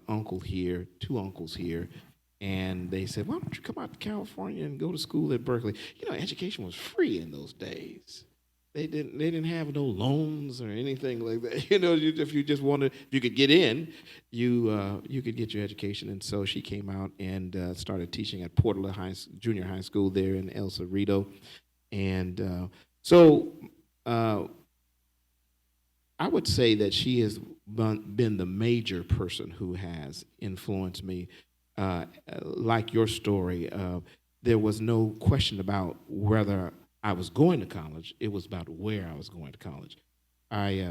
two uncles here, and they said, why don't you come out to California and go to school at Berkeley? Education was free in those days. They didn't have no loans or anything like that. If you just wanted, if you could get in, you could get your education. And so she came out and started teaching at Portland Junior High School there in El Cerrito. And so I would say that she has been the major person who has influenced me. Like your story, there was no question about whether I was going to college. It was about where I was going to college. I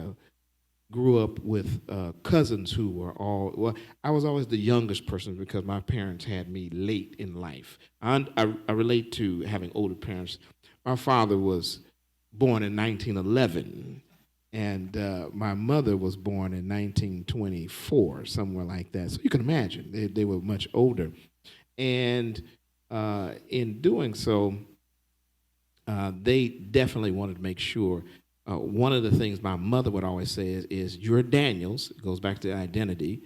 grew up with cousins who were I was always the youngest person because my parents had me late in life. I relate to having older parents. My father was born in 1911, and my mother was born in 1924, somewhere like that. So you can imagine, they were much older. And in doing so, they definitely wanted to make sure. One of the things my mother would always say is you're Daniels, it goes back to identity,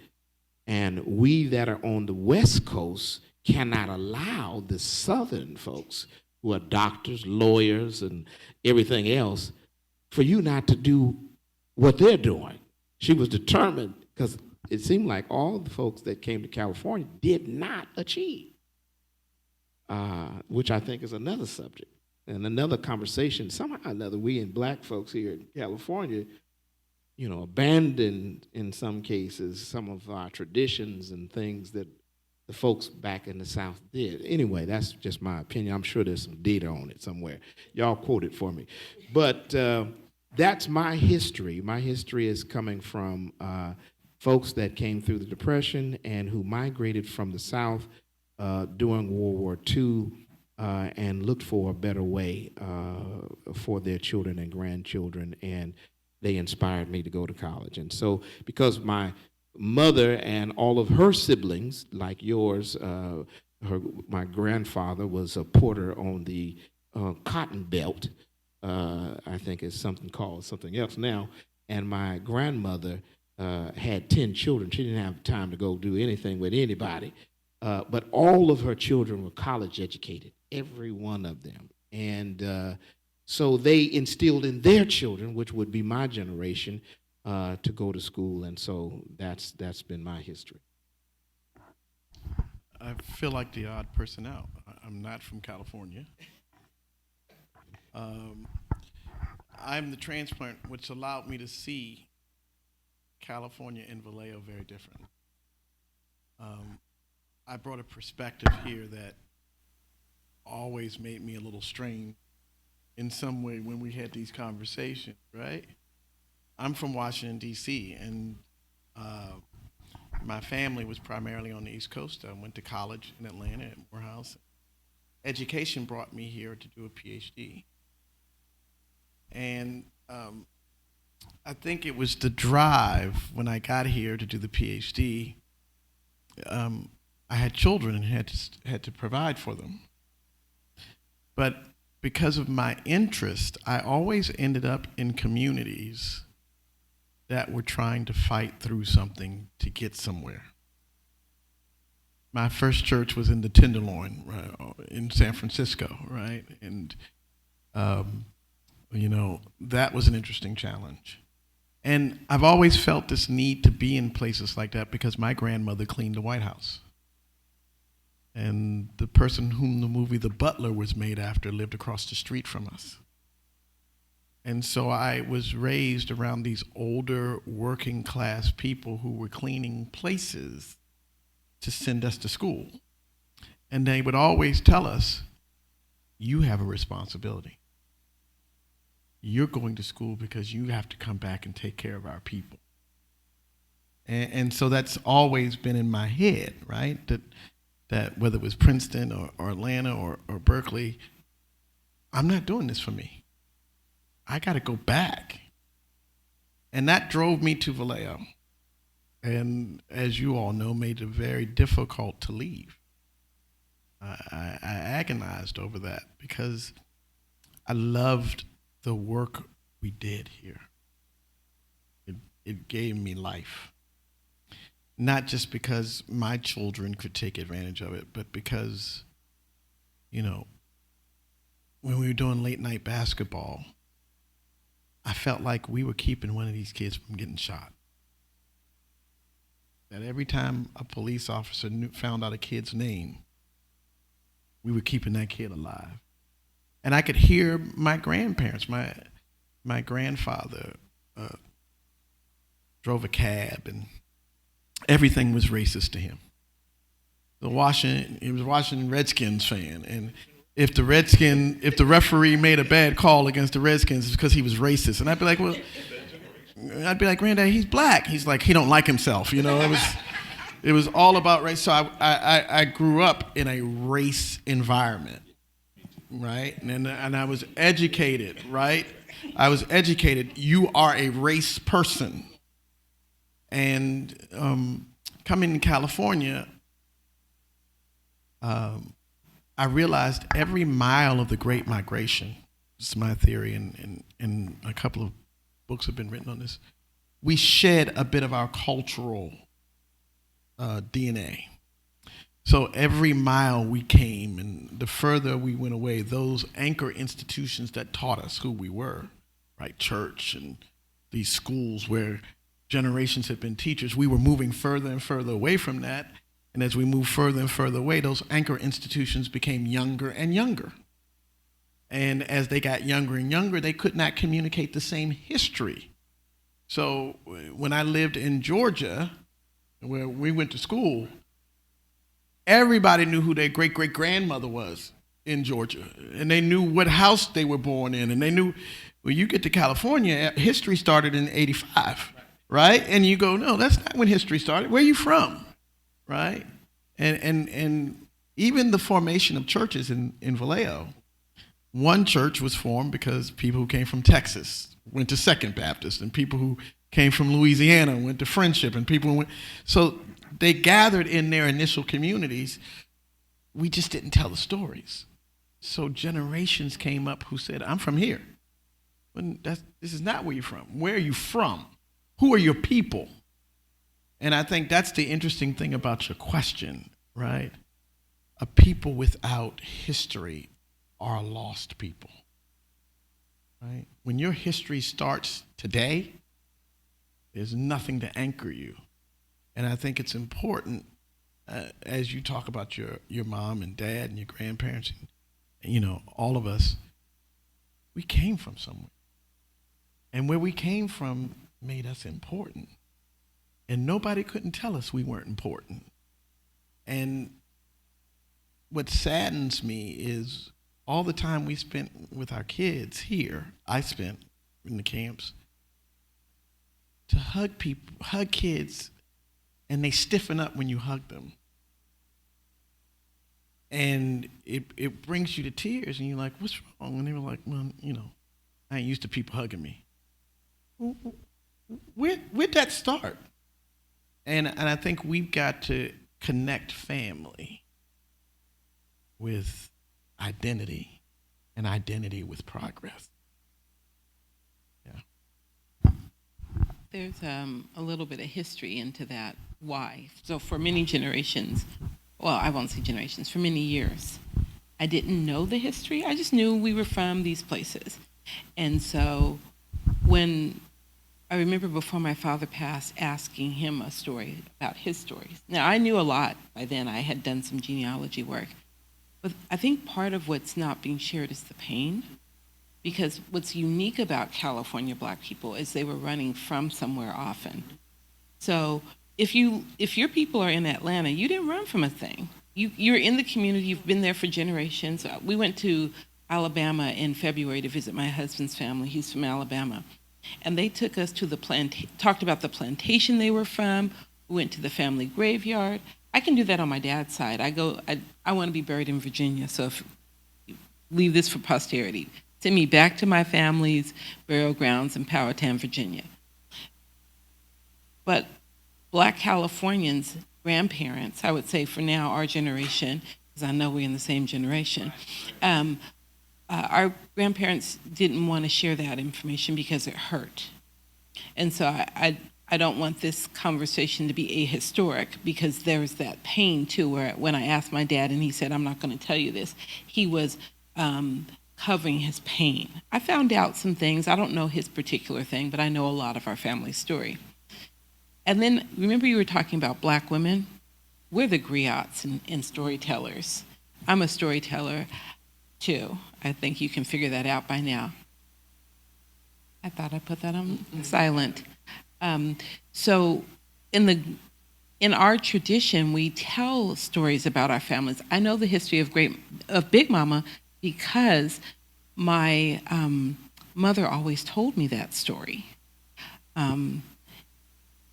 and we that are on the West Coast cannot allow the Southern folks who are doctors, lawyers, and everything else for you not to do what they're doing. She was determined because it seemed like all the folks that came to California did not achieve, which I think is another subject and another conversation. Somehow or another, we in black folks here in California, abandoned in some cases some of our traditions and things that the folks back in the South did. Anyway, that's just my opinion. I'm sure there's some data on it somewhere. Y'all quote it for me. But that's my history. My history is coming from folks that came through the Depression and who migrated from the South during World War II and looked for a better way for their children and grandchildren, and they inspired me to go to college. And so because my mother and all of her siblings, like yours, my grandfather was a porter on the Cotton Belt, I think it's called something else now, and my grandmother had 10 children. She didn't have time to go do anything with anybody, but all of her children were college educated, every one of them. And so they instilled in their children, which would be my generation, to go to school, and so that's been my history. I feel like the odd person out. I'm not from California. I'm the transplant, which allowed me to see California and Vallejo very different. I brought a perspective here that always made me a little strained in some way when we had these conversations, right? I'm from Washington, D.C., and uh, my family was primarily on the East Coast. I went to college in Atlanta at Morehouse. Education brought me here to do a PhD. And I think it was the drive when I got here to do the PhD. I had children and had to provide for them. But because of my interest, I always ended up in communities that were trying to fight through something to get somewhere. My first church was in the Tenderloin, right, in San Francisco, right? And, that was an interesting challenge. And I've always felt this need to be in places like that because my grandmother cleaned the White House. And the person whom the movie The Butler was made after lived across the street from us. And so I was raised around these older working class people who were cleaning places to send us to school. And they would always tell us, you have a responsibility. You're going to school because you have to come back and take care of our people. And so that's always been in my head, right? That whether it was Princeton or Atlanta or Berkeley, I'm not doing this for me. I got to go back. And that drove me to Vallejo. And as you all know, made it very difficult to leave. I agonized over that because I loved the work we did here. It gave me life. Not just because my children could take advantage of it, but because, when we were doing late night basketball, I felt like we were keeping one of these kids from getting shot. That every time a police officer found out a kid's name, we were keeping that kid alive. And I could hear my grandparents, my grandfather drove a cab and everything was racist to him. He was a Washington Redskins fan, and if the referee made a bad call against the Redskins, it's because he was racist. And I'd be like, Granddad, he's black. He's like, he don't like himself. It was all about race. So I grew up in a race environment, right? And I was educated, right? I was educated. You are a race person. And coming to California, I realized every mile of the Great Migration, this is my theory, and a couple of books have been written on this, we shed a bit of our cultural DNA. So every mile we came, and the further we went away, those anchor institutions that taught us who we were, right? Church and these schools where generations had been teachers, we were moving further and further away from that. And as we moved further and further away, those anchor institutions became younger and younger. And as they got younger and younger, they could not communicate the same history. So when I lived in Georgia, where we went to school, everybody knew who their great-great-grandmother was in Georgia. And they knew what house they were born in. And they knew, when you get to California, history started in 85. Right? And you go, no, that's not when history started. Where are you from? Right? And even the formation of churches in Vallejo, one church was formed because people who came from Texas went to Second Baptist, and people who came from Louisiana went to Friendship, and people went. So they gathered in their initial communities. We just didn't tell the stories. So generations came up who said, I'm from here. This is not where you're from. Where are you from? Who are your people? And I think that's the interesting thing about your question, right? A people without history are a lost people, right? When your history starts today, there's nothing to anchor you. And I think it's important, as you talk about your mom and dad and your grandparents, and, all of us, we came from somewhere. And where we came from made us important. And nobody couldn't tell us we weren't important. And what saddens me is all the time we spent with our kids here, I spent in the camps, to hug people, hug kids, and they stiffen up when you hug them. And it brings you to tears, and you're like, what's wrong? And they were like, well, I ain't used to people hugging me. Where'd that start? And I think we've got to connect family with identity and identity with progress. Yeah. There's a little bit of history into that. Why? So for many generations, well, I won't say generations, for many years, I didn't know the history. I just knew we were from these places. And so when I remember before my father passed, asking him a story about his stories. Now, I knew a lot by then. I had done some genealogy work. But I think part of what's not being shared is the pain. Because what's unique about California Black people is they were running from somewhere often. So if your people are in Atlanta, you didn't run from a thing. You're in the community. You've been there for generations. We went to Alabama in February to visit my husband's family. He's from Alabama. And they took us to talked about the plantation they were from. We went to the family graveyard. I can do that on my dad's side. I want to be buried in Virginia, so leave this for posterity. Send me back to my family's burial grounds in Powhatan, Virginia. But Black Californians, grandparents, I would say for now, our generation, because I know we're in the same generation, our grandparents didn't want to share that information because it hurt. And so I don't want this conversation to be ahistoric, because there's that pain too, where when I asked my dad and he said, I'm not going to tell you this, he was covering his pain. I found out some things. I don't know his particular thing, but I know a lot of our family story. And then, remember you were talking about Black women? We're the griots and storytellers. I'm a storyteller too. I think you can figure that out by now. I thought I put that on silent. So in our tradition, we tell stories about our families. I know the history of Big Mama because my mother always told me that story.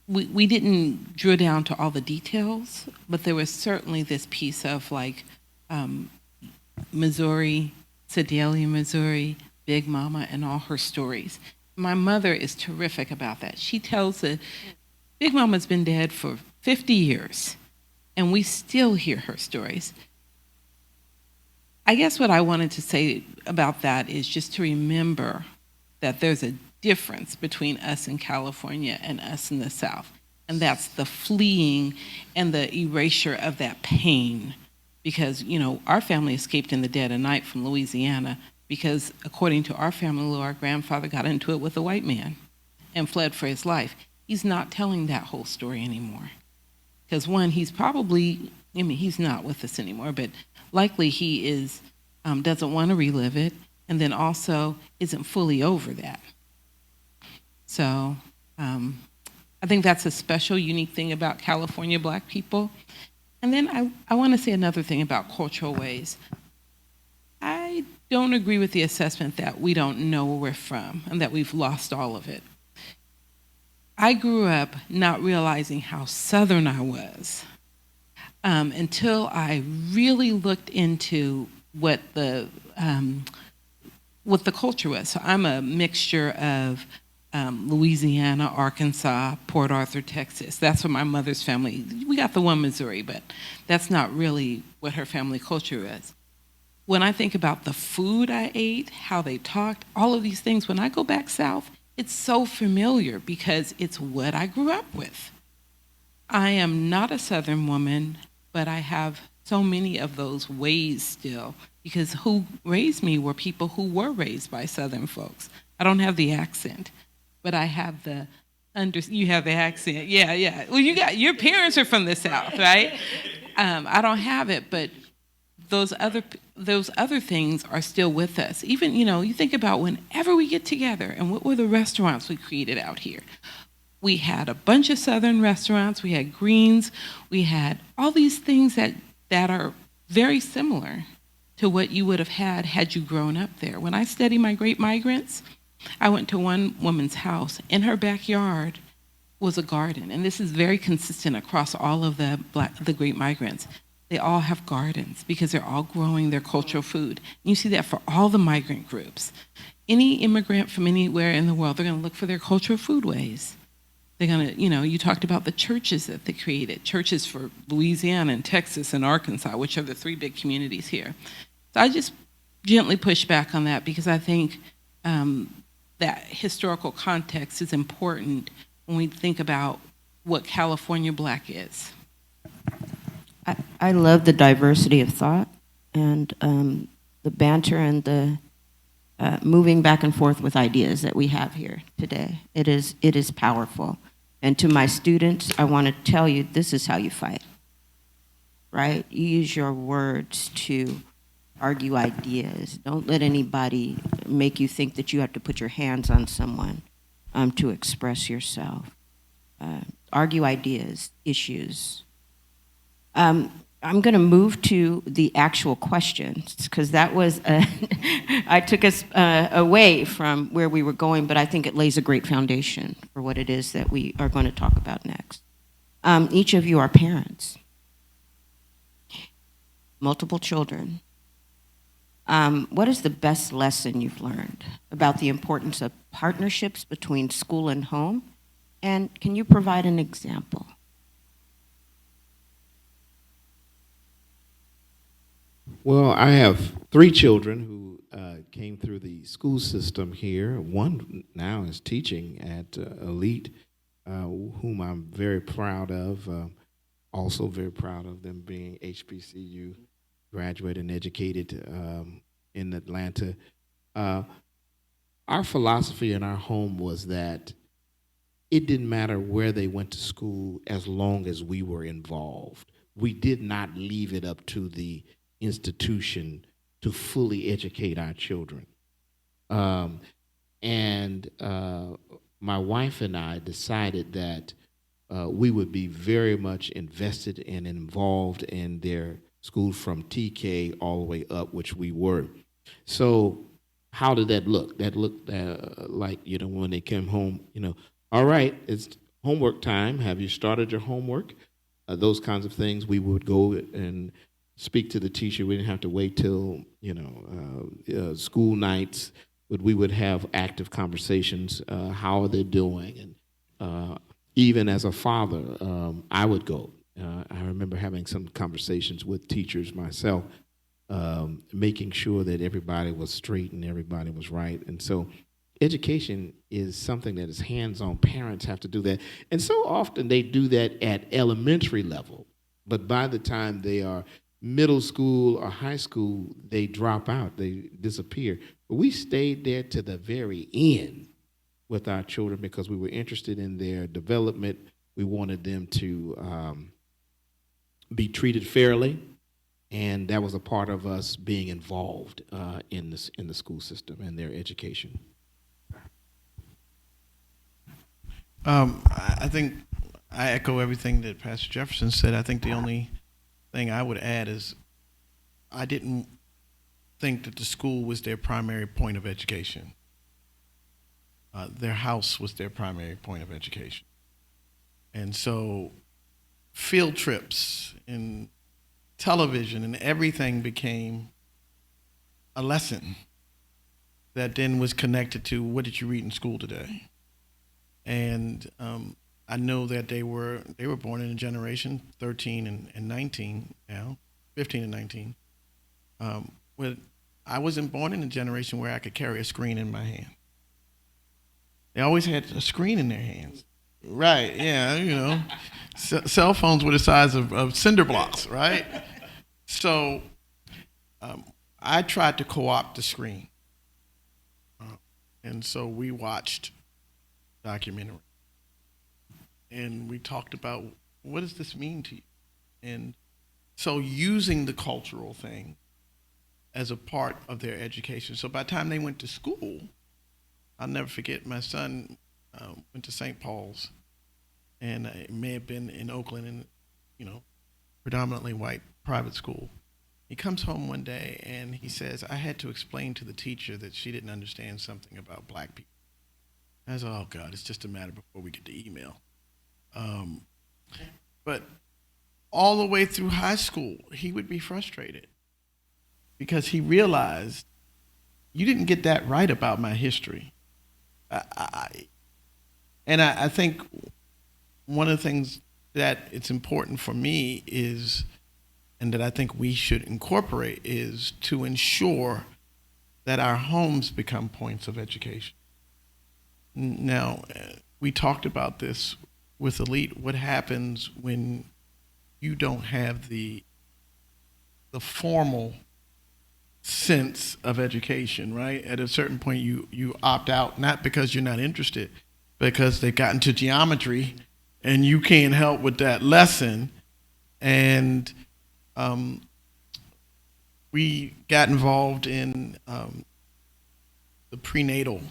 We didn't drill down to all the details, but there was certainly this piece of like Missouri, Sedalia, Missouri, Big Mama, and all her stories. My mother is terrific about that. She tells that Big Mama's been dead for 50 years, and we still hear her stories. I guess what I wanted to say about that is just to remember that there's a difference between us in California and us in the South, and that's the fleeing and the erasure of that pain. Because, our family escaped in the dead of night from Louisiana because, according to our family law, our grandfather got into it with a white man and fled for his life. He's not telling that whole story anymore. Because one, he's probably, he's not with us anymore, but likely he is, doesn't want to relive it, and then also isn't fully over that. So I think that's a special, unique thing about California Black people. And then I want to say another thing about cultural ways. I don't agree with the assessment that we don't know where we're from and that we've lost all of it. I grew up not realizing how Southern I was until I really looked into what the culture was. So I'm a mixture of Louisiana, Arkansas, Port Arthur, Texas. That's what my mother's family, we got the one Missouri, but that's not really what her family culture is. When I think about the food I ate, how they talked, all of these things, when I go back south, it's so familiar because it's what I grew up with. I am not a Southern woman, but I have so many of those ways still, because who raised me were people who were raised by Southern folks. I don't have the accent, but I have the you have the accent. Yeah. Well, your parents are from the South, right? I don't have it, but those other things are still with us. Even, you think about whenever we get together, and what were the restaurants we created out here? We had a bunch of Southern restaurants. We had Greens. We had all these things that are very similar to what you would have had you grown up there. When I study my great migrants, I went to one woman's house. In her backyard was a garden, and this is very consistent across all of the great migrants. They all have gardens because they're all growing their cultural food. And you see that for all the migrant groups. Any immigrant from anywhere in the world, they're going to look for their cultural foodways. They're going to, you talked about the churches that they created, churches for Louisiana and Texas and Arkansas, which are the three big communities here. So I just gently push back on that because I think that historical context is important when we think about what California Black is. I love the diversity of thought and the banter and the moving back and forth with ideas that we have here today. It is powerful. And to my students, I want to tell you, this is how you fight, right? You use your words to argue ideas. Don't let anybody make you think that you have to put your hands on someone to express yourself. Argue ideas, issues. I'm going to move to the actual questions because that was, I took us away from where we were going, but I think it lays a great foundation for what it is that we are going to talk about next. Each of you are parents, multiple children. What is the best lesson you've learned about the importance of partnerships between school and home? And can you provide an example? Well, I have three children who came through the school system here. One now is teaching at Elite, whom I'm very proud of. Also very proud of them being HBCU graduated and educated in Atlanta. Our philosophy in our home was that it didn't matter where they went to school as long as we were involved. We did not leave it up to the institution to fully educate our children. And my wife and I decided that we would be very much invested and involved in their school from TK all the way up, which we were. So how did that look? That looked like, when they came home, all right, it's homework time. Have you started your homework? Those kinds of things. We would go and speak to the teacher. We didn't have to wait till, school nights, but we would have active conversations. How are they doing? And even as a father, I would go. I remember having some conversations with teachers myself, making sure that everybody was straight and everybody was right. And so education is something that is hands-on. Parents have to do that. And so often they do that at elementary level. But by the time they are middle school or high school, they drop out, they disappear. But we stayed there to the very end with our children because we were interested in their development. We wanted them to be treated fairly, and that was a part of us being involved in the school system and their education. I think I echo everything that Pastor Jefferson said. I think the only thing I would add is I didn't think that the school was their primary point of education. Their house was their primary point of education. And so field trips and television and everything became a lesson that then was connected to what did you read in school today? And I know that they were born in a generation, 13 and 19 now, 15 and 19. But I wasn't born in a generation where I could carry a screen in my hand. They always had a screen in their hands. Right, yeah, cell phones were the size of cinder blocks, right? So I tried to co-opt the screen. And so we watched documentary. And we talked about what does this mean to you? And so using the cultural thing as a part of their education. So by the time they went to school, I'll never forget my son went to St. Paul's, and it may have been in Oakland, and predominantly white private school. He comes home one day and he says, I had to explain to the teacher that she didn't understand something about black people. I said, oh God, it's just a matter before we get to email. But all the way through high school, he would be frustrated because he realized you didn't get that right about my history. I think one of the things that it's important for me is, and that I think we should incorporate, is to ensure that our homes become points of education. Now, we talked about this with Elite. What happens when you don't have the formal sense of education, right? At a certain point, you opt out, not because you're not interested, because they've gotten to geometry and you can't help with that lesson. And we got involved in the prenatal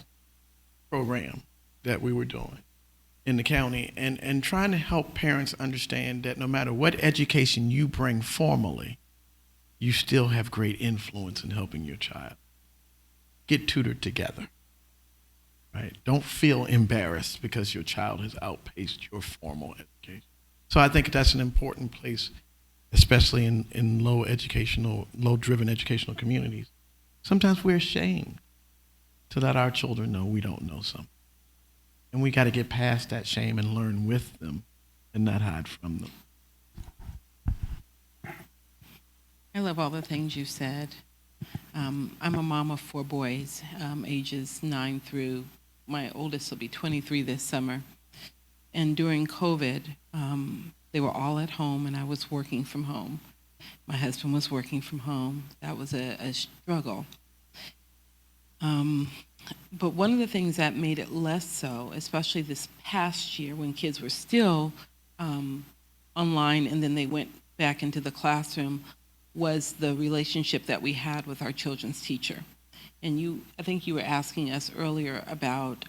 program that we were doing in the county, and trying to help parents understand that no matter what education you bring formally, you still have great influence in helping your child. Get tutored together, right? Don't feel embarrassed because your child has outpaced your formal education. So I think that's an important place, especially in low-driven educational communities. Sometimes we're ashamed to let our children know we don't know something. And we got to get past that shame and learn with them and not hide from them. I love all the things you said. I'm a mom of 4 boys, ages 9 through, my oldest will be 23 this summer. And during COVID, they were all at home and I was working from home. My husband was working from home. That was a struggle. But one of the things that made it less so, especially this past year when kids were still online and then they went back into the classroom, was the relationship that we had with our children's teacher. And I think you were asking us earlier about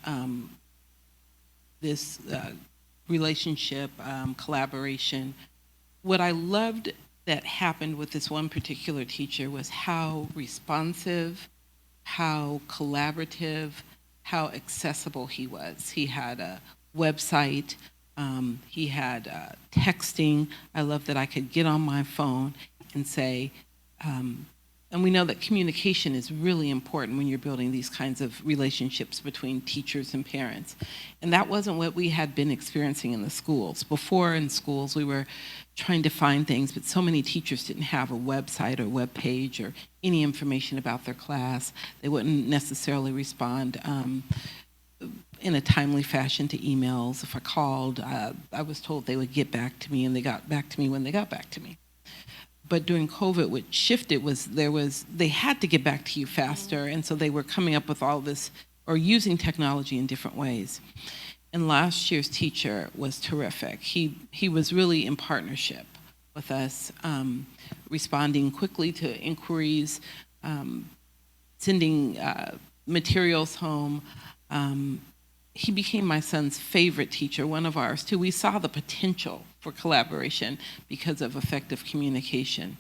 this relationship, collaboration. What I loved that happened with this one particular teacher was how responsive, how collaborative, how accessible he was. He had a website, he had texting. I love that I could get on my phone and say, and we know that communication is really important when you're building these kinds of relationships between teachers and parents. And that wasn't what we had been experiencing in the schools. Before in schools, we were trying to find things, but so many teachers didn't have a website or web page or any information about their class. They wouldn't necessarily respond in a timely fashion to emails. If I called, I was told they would get back to me, and they got back to me when they got back to me. But during COVID, what shifted was they had to get back to you faster, and so they were coming up with all this, or using technology in different ways. And last year's teacher was terrific. He was really in partnership with us, responding quickly to inquiries, sending materials home. He became my son's favorite teacher, one of ours too. We saw the potential for collaboration because of effective communication.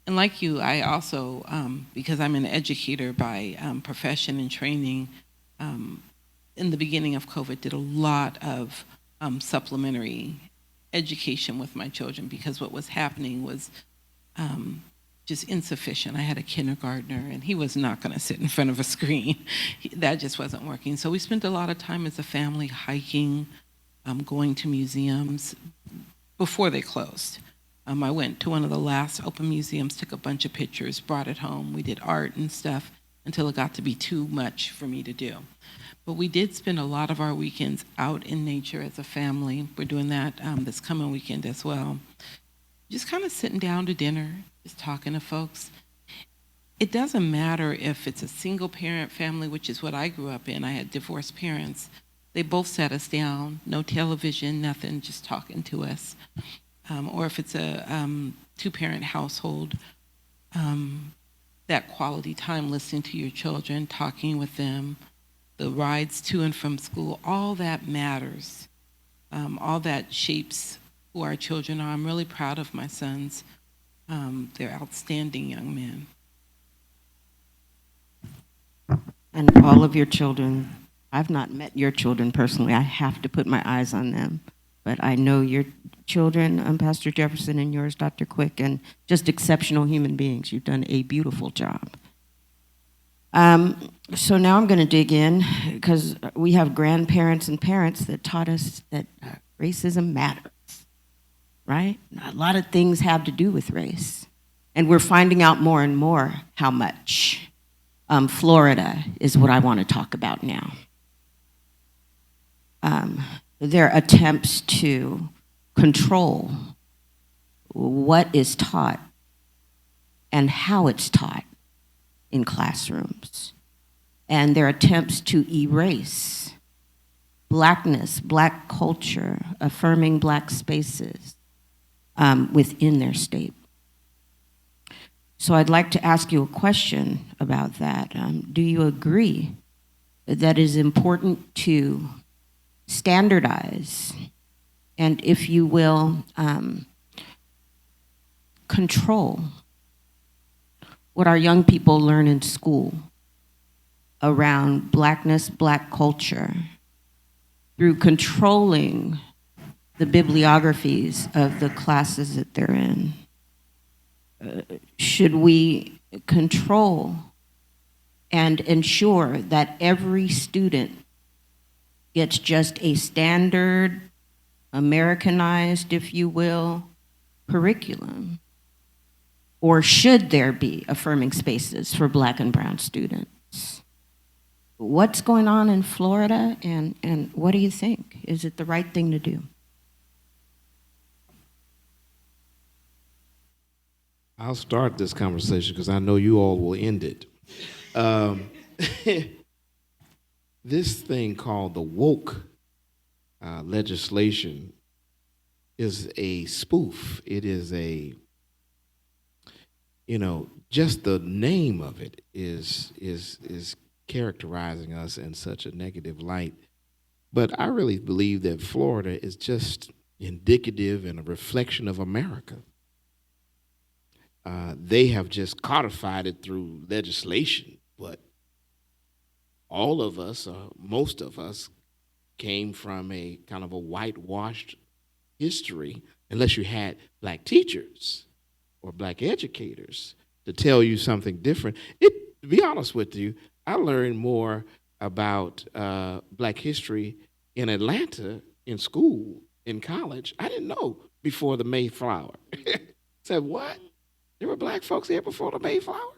And like you, I also, because I'm an educator by profession and training, in the beginning of COVID, did a lot of supplementary education with my children, because what was happening was just insufficient. I had a kindergartner, and he was not going to sit in front of a screen. That just wasn't working. So we spent a lot of time as a family hiking, going to museums before they closed. I went to one of the last open museums, took a bunch of pictures, brought it home. We did art and stuff until it got to be too much for me to do. But we did spend a lot of our weekends out in nature as a family. We're doing that this coming weekend as well. Just kind of sitting down to dinner, just talking to folks. It doesn't matter if it's a single parent family, which is what I grew up in. I had divorced parents. They both sat us down, no television, nothing, just talking to us. Or if it's a 2-parent household, that quality time listening to your children, talking with them, the rides to and from school, all that matters. All that shapes who our children are. I'm really proud of my sons. They're outstanding young men. And all of your children, I've not met your children personally. I have to put my eyes on them. But I know your children, Pastor Jefferson, and yours, Dr. Quick, and just exceptional human beings. You've done a beautiful job. So now I'm going to dig in because we have grandparents and parents that taught us that racism matters, right? A lot of things have to do with race. And we're finding out more and more how much. Florida is what I want to talk about now. Their attempts to control what is taught and how it's taught in classrooms, and their attempts to erase blackness, black culture, affirming black spaces within their state. So I'd like to ask you a question about that. Do you agree that it is important to standardize and, if you will, control what our young people learn in school around blackness, black culture, through controlling the bibliographies of the classes that they're in? Should we control and ensure that every student gets just a standard, Americanized, if you will, curriculum? Or should there be affirming spaces for Black and brown students? What's going on in Florida, and what do you think? Is it the right thing to do? I'll start this conversation because I know you all will end it. This thing called the woke legislation is a spoof. It is just the name of it is characterizing us in such a negative light. But I really believe that Florida is just indicative and a reflection of America. They have just codified it through legislation, but all of us, most of us, came from a kind of a whitewashed history, unless you had black teachers or black educators to tell you something different. To be honest with you, I learned more about black history in Atlanta in school, in college. I didn't know before the Mayflower. Said, what? There were black folks here before the Mayflower?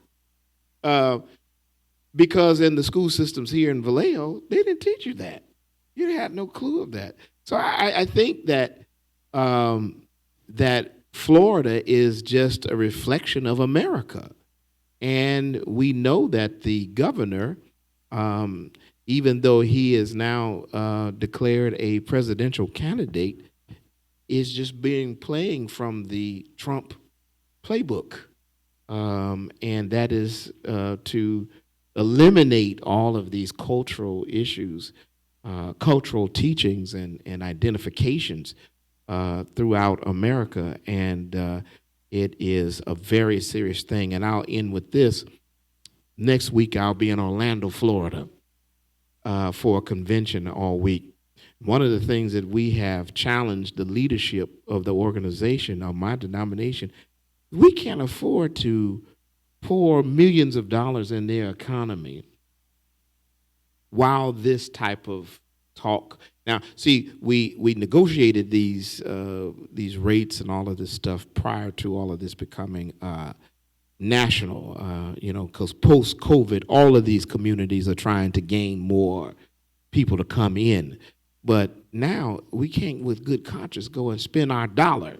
Because in the school systems here in Vallejo, they didn't teach you that. You had no clue of that. So I think that that Florida is just a reflection of America. And we know that the governor, even though he is now declared a presidential candidate, is just playing from the Trump playbook. And that is to eliminate all of these cultural issues, cultural teachings and identifications throughout America. And it is a very serious thing. And I'll end with this. Next week, I'll be in Orlando, Florida, for a convention all week. One of the things that we have challenged the leadership of the organization, of my denomination, we can't afford to pour millions of dollars in their economy while this type of talk. Now, see, we negotiated these rates and all of this stuff prior to all of this becoming national, because post-COVID, all of these communities are trying to gain more people to come in. But now we can't, with good conscience, go and spend our dollar,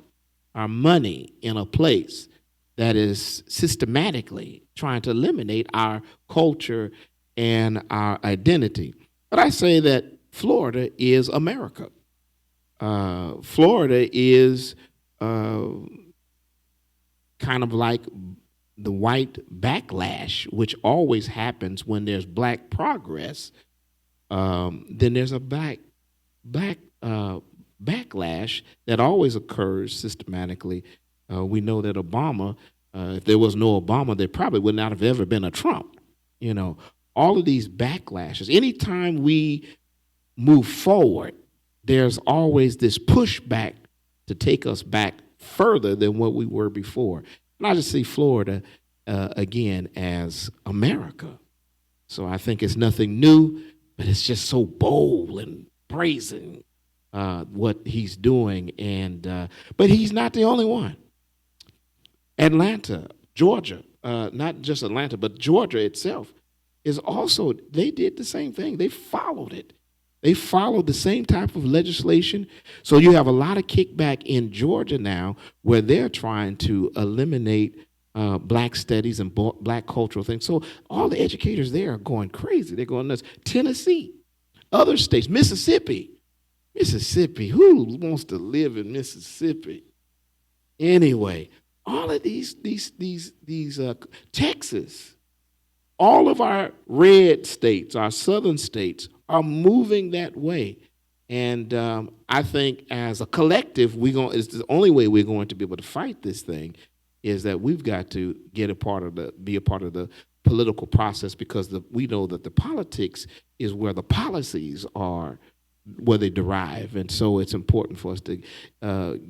our money in a place that is systematically trying to eliminate our culture and our identity. But I say that Florida is America. Florida is kind of like the white backlash, which always happens when there's black progress. Then there's a backlash that always occurs systematically We know that Obama, if there was no Obama, there probably would not have ever been a Trump. You know, all of these backlashes. Anytime we move forward, there's always this pushback to take us back further than what we were before. And I just see Florida again as America. So I think it's nothing new, but it's just so bold and brazen what he's doing. And but he's not the only one. Atlanta, Georgia, not just Atlanta, but Georgia itself is also, they did the same thing. They followed it. They followed the same type of legislation. So you have a lot of kickback in Georgia now where they're trying to eliminate black studies and black cultural things. So all the educators there are going crazy. They're going nuts. Tennessee, other states, Mississippi. Who wants to live in Mississippi? Anyway, all of these Texas, all of our red states, our southern states, are moving that way. And I think as a collective, it's the only way we're going to be able to fight this thing is that we've got to be a part of the political process, because we know that the politics is where the policies are, where they derive. And so it's important for us to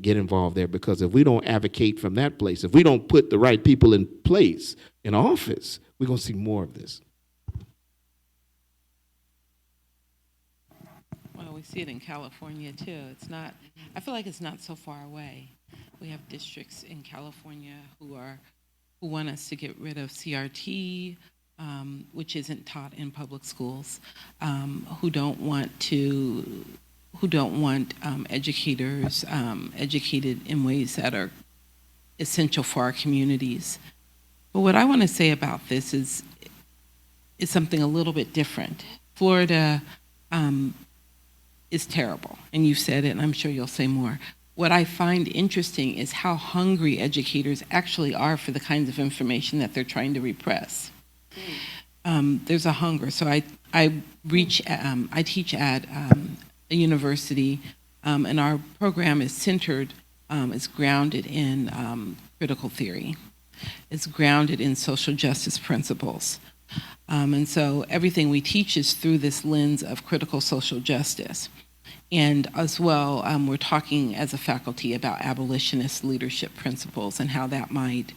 get involved there, because if we don't advocate from that place, if we don't put the right people in place, in office, we're going to see more of this. Well, we see it in California too. I feel like it's not so far away. We have districts in California who want us to get rid of CRT, which isn't taught in public schools, who don't want educators educated in ways that are essential for our communities. But what I want to say about this is something a little bit different. Florida is terrible, and you've said it, and I'm sure you'll say more. What I find interesting is how hungry educators actually are for the kinds of information that they're trying to repress. There's a hunger. So I teach at a university, and our program is centered, is grounded in critical theory. It's grounded in social justice principles. And so everything we teach is through this lens of critical social justice. And as well, we're talking as a faculty about abolitionist leadership principles and how that might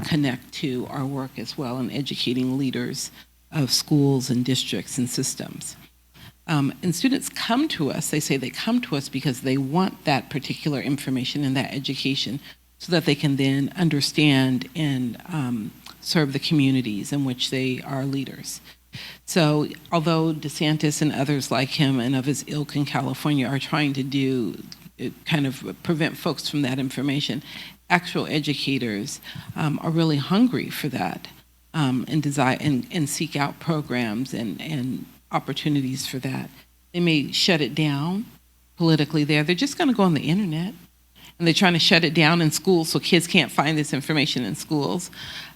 connect to our work as well in educating leaders of schools and districts and systems. And students come to us, they say they come to us because they want that particular information and that education so that they can then understand and serve the communities in which they are leaders. So although DeSantis and others like him and of his ilk in California are trying to do kind of prevent folks from that information, actual educators are really hungry for that and desire and seek out programs and opportunities for that. They may shut it down politically there. They're just going to go on the internet, and they're trying to shut it down in schools so kids can't find this information in schools.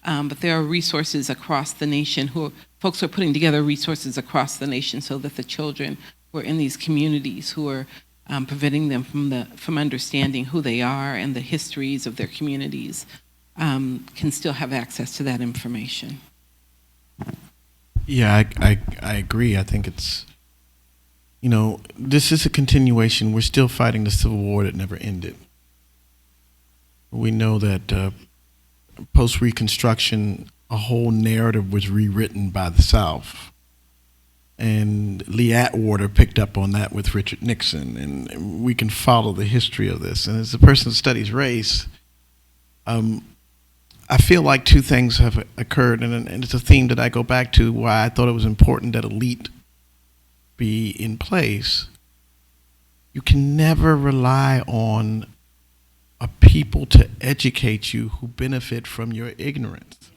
But there are resources across the nation folks are putting together resources across the nation so that the children who are in these communities who are preventing them from understanding who they are and the histories of their communities can still have access to that information. Yeah, I agree. I think it's, this is a continuation. We're still fighting the Civil War that never ended. We know that post-Reconstruction, a whole narrative was rewritten by the South. And Lee Atwater picked up on that with Richard Nixon. And we can follow the history of this. And as a person who studies race, I feel like two things have occurred. And it's a theme that I go back to why I thought it was important that elite be in place. You can never rely on a people to educate you who benefit from your ignorance.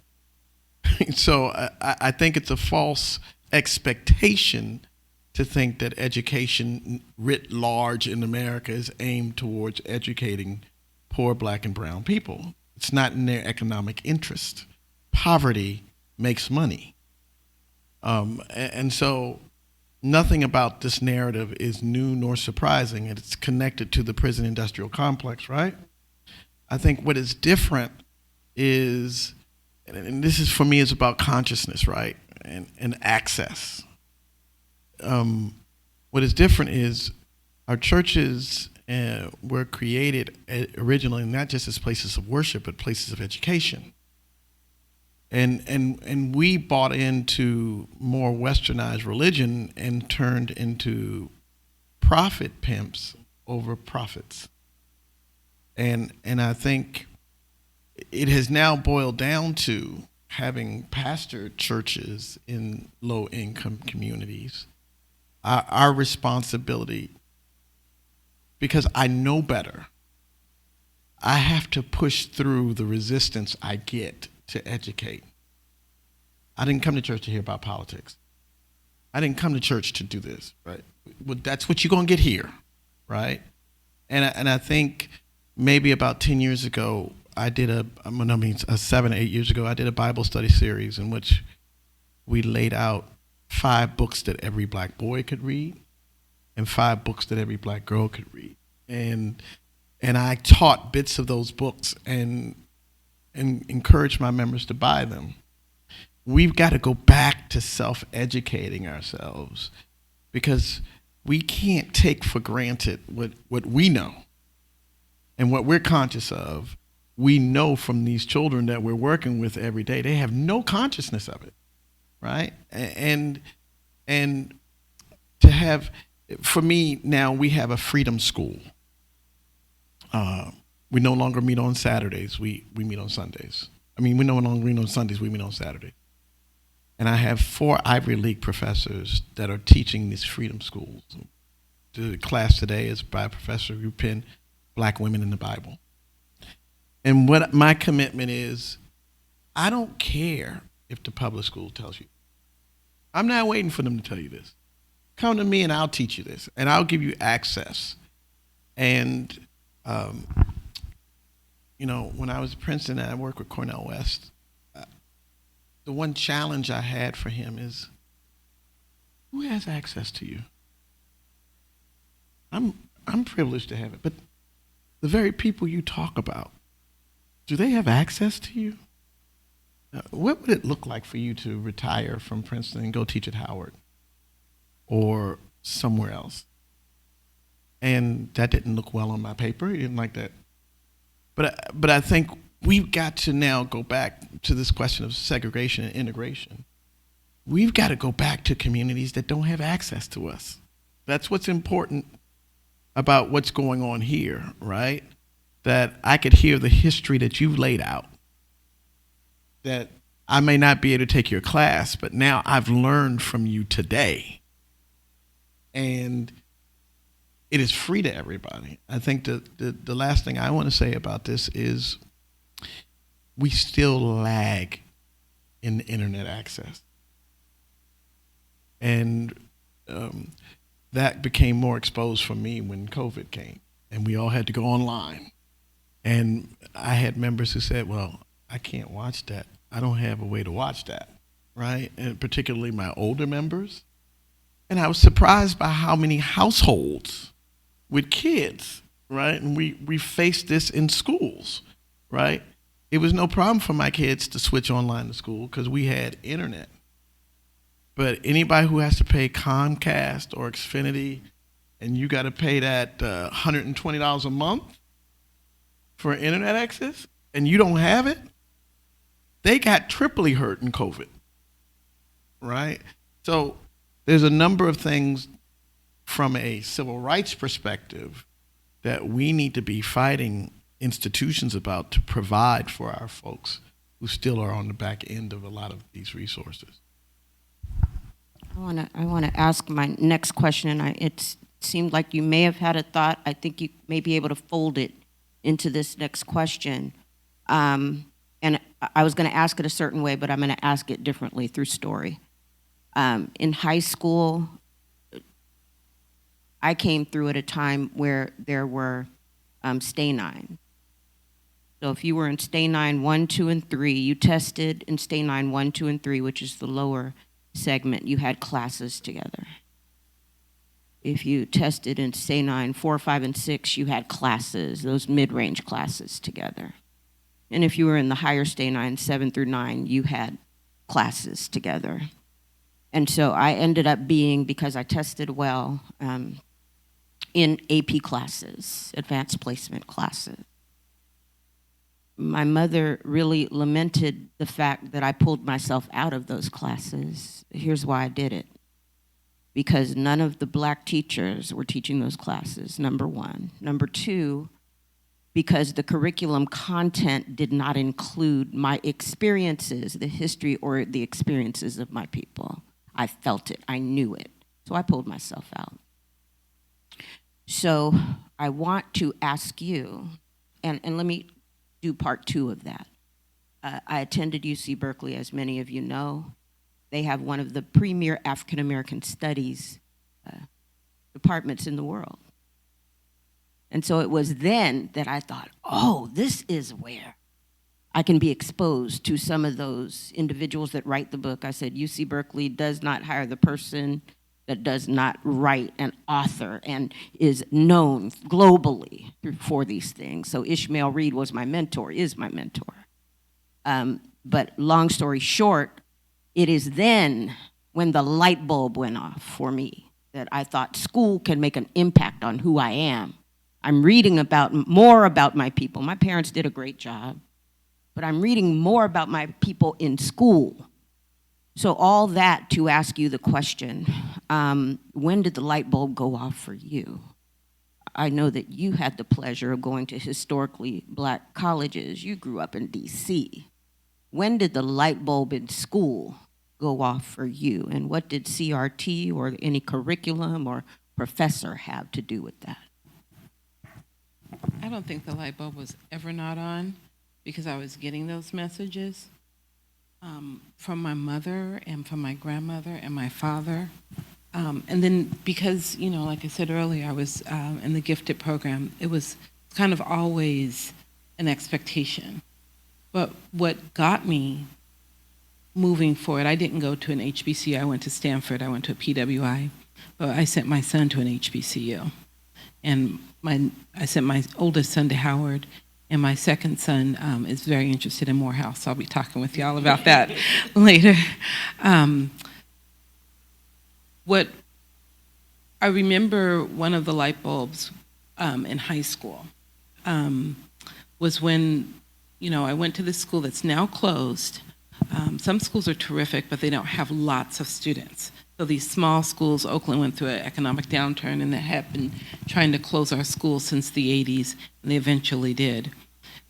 So I think it's a false expectation to think that education writ large in America is aimed towards educating poor black and brown people. It's not in their economic interest. Poverty makes money. And so nothing about this narrative is new nor surprising. It's connected to the prison industrial complex, right? I think what is different is, and this is for me, is about consciousness, right? And access. What is different is our churches were created originally not just as places of worship, but places of education. And we bought into more westernized religion and turned into profit pimps over prophets. And I think it has now boiled down to having pastored churches in low income communities. Our responsibility, because I know better, I have to push through the resistance I get to educate. I didn't come to church to hear about politics. I didn't come to church to do this, right? Well, that's what you're going to get here, right? And I think maybe about 10 years ago, I did 7 or 8 years ago, I did a Bible study series in which we laid out 5 books that every black boy could read and 5 books that every black girl could read. And I taught bits of those books and encouraged my members to buy them. We've got to go back to self-educating ourselves because we can't take for granted what we know and what we're conscious of. We know from these children that we're working with every day, they have no consciousness of it, right? And to have, for me now, we have a freedom school. We no longer meet on Saturdays. We meet on Sundays. We no longer meet on Sundays. We meet on Saturdays. And I have 4 Ivy League professors that are teaching these freedom schools. The class today is by Professor Rupin, Black Women in the Bible. And what my commitment is, I don't care if the public school tells you. I'm not waiting for them to tell you this. Come to me and I'll teach you this, and I'll give you access. And, when I was at Princeton and I worked with Cornell West, the one challenge I had for him is, who has access to you? I'm privileged to have it, but the very people you talk about, do they have access to you? What would it look like for you to retire from Princeton and go teach at Howard or somewhere else? And that didn't look well on my paper. He didn't like that. But I think we've got to now go back to this question of segregation and integration. We've got to go back to communities that don't have access to us. That's what's important about what's going on here, right? That I could hear the history that you've laid out. That I may not be able to take your class, but now I've learned from you today. And it is free to everybody. I think the last thing I want to say about this is we still lag in internet access. And that became more exposed for me when COVID came and we all had to go online. And I had members who said, well, I can't watch that. I don't have a way to watch that, right? And particularly my older members. And I was surprised by how many households with kids, right? And we faced this in schools, right? It was no problem for my kids to switch online to school because we had internet. But anybody who has to pay Comcast or Xfinity and you got to pay that $120 a month for internet access and you don't have it, they got triply hurt in COVID, right? So there's a number of things from a civil rights perspective that we need to be fighting institutions about to provide for our folks who still are on the back end of a lot of these resources. I want to ask my next question, and it seemed like you may have had a thought. I think you may be able to fold it into this next question. And I was going to ask it a certain way, but I'm going to ask it differently through story. In high school, I came through at a time where there were stay 9. So if you were in stay 9, 1, 2, and 3, you tested in stay 9, 1, 2, and 3, which is the lower segment. You had classes together. If you tested in say 9, 4, 5, and 6, you had classes, those mid-range classes together. And if you were in the higher stay 9, 7 through 9, you had classes together. And so I ended up being, because I tested well, in AP classes, advanced placement classes. My mother really lamented the fact that I pulled myself out of those classes. Here's why I did it. Because none of the black teachers were teaching those classes, number one. Number two, because the curriculum content did not include my experiences, the history or the experiences of my people. I felt it, I knew it, so I pulled myself out. So I want to ask you, and let me do part 2 of that. I attended UC Berkeley, as many of you know. They have one of the premier African American studies departments in the world. And so it was then that I thought, oh, this is where I can be exposed to some of those individuals that write the book. I said, UC Berkeley does not hire the person that does not write an author and is known globally for these things. So Ishmael Reed was my mentor, is my mentor. But long story short, it is then when the light bulb went off for me that I thought school can make an impact on who I am. I'm reading more about my people. My parents did a great job, but I'm reading more about my people in school. So all that to ask you the question, when did the light bulb go off for you? I know that you had the pleasure of going to historically black colleges. You grew up in DC. When did the light bulb in school go off for you? And what did CRT or any curriculum or professor have to do with that? I don't think the light bulb was ever not on because I was getting those messages from my mother and from my grandmother and my father. And then because, like I said earlier, I was in the gifted program, it was kind of always an expectation. But what got me moving forward, I didn't go to an HBCU. I went to Stanford. I went to a PWI. But I sent my son to an HBCU. And I sent my oldest son to Howard. And my second son is very interested in Morehouse. So I'll be talking with y'all about that later. What I remember, one of the light bulbs in high school was when I went to this school that's now closed. Some schools are terrific, but they don't have lots of students. So these small schools, Oakland went through an economic downturn, and they have been trying to close our schools since the 80s, and they eventually did.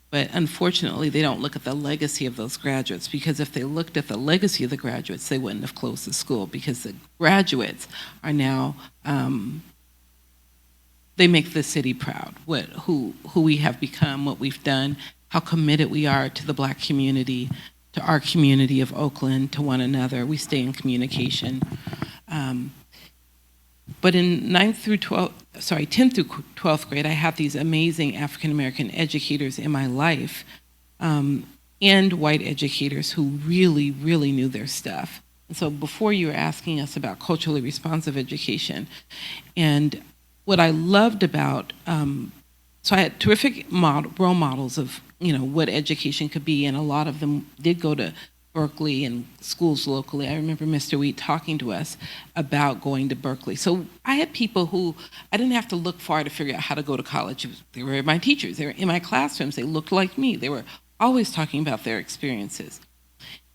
But unfortunately, they don't look at the legacy of those graduates, because if they looked at the legacy of the graduates, they wouldn't have closed the school, because the graduates are now, they make the city proud, who we have become, what we've done, how committed we are to the Black community, to our community of Oakland, to one another. We stay in communication. But in 10th through 12th grade, I had these amazing African-American educators in my life, and white educators who really, really knew their stuff. And so before, you were asking us about culturally responsive education. And what I loved about, so I had terrific role models of what education could be, and a lot of them did go to Berkeley and schools locally. I remember Mr. Wheat talking to us about going to Berkeley. So I had people who I didn't have to look far to figure out how to go to college. They were my teachers. They were in my classrooms. They looked like me. They were always talking about their experiences.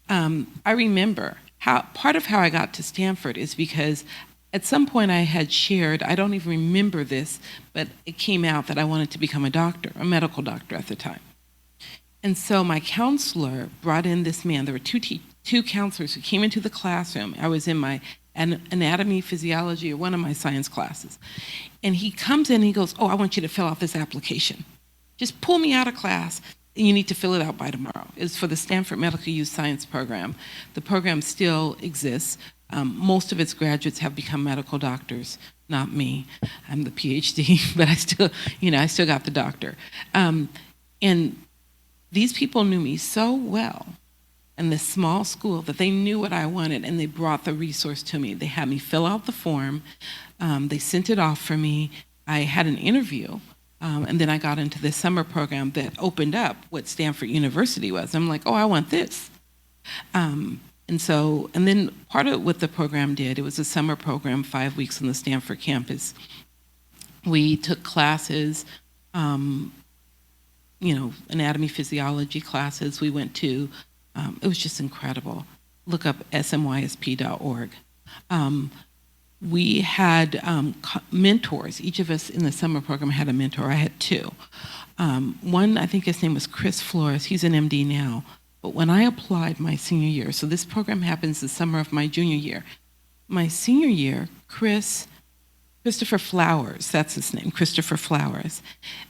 I remember part of how I got to Stanford is because at some point I had shared, I don't even remember this, but it came out that I wanted to become a doctor, a medical doctor at the time. And so my counselor brought in this man. There were two counselors who came into the classroom. I was in my anatomy, physiology, or one of my science classes. And he comes in and he goes, "Oh, I want you to fill out this application. Just pull me out of class, and you need to fill it out by tomorrow." It's for the Stanford Medical Youth Science Program. The program still exists. Most of its graduates have become medical doctors, not me. I'm the PhD, but I still got the doctor. And these people knew me so well and this small school that they knew what I wanted, and they brought the resource to me. They had me fill out the form. They sent it off for me. I had an interview, and then I got into this summer program that opened up what Stanford University was. I'm like, oh, I want this. And then part of what the program did, it was a summer program, 5 weeks on the Stanford campus. We took classes, anatomy, physiology classes. We went to, it was just incredible. Look up smysp.org. We had mentors. Each of us in the summer program had a mentor. I had two. One, I think his name was Chris Flores. He's an MD now. But when I applied my senior year, so this program happens the summer of my junior year. My senior year, Christopher Flowers, that's his name, Christopher Flowers.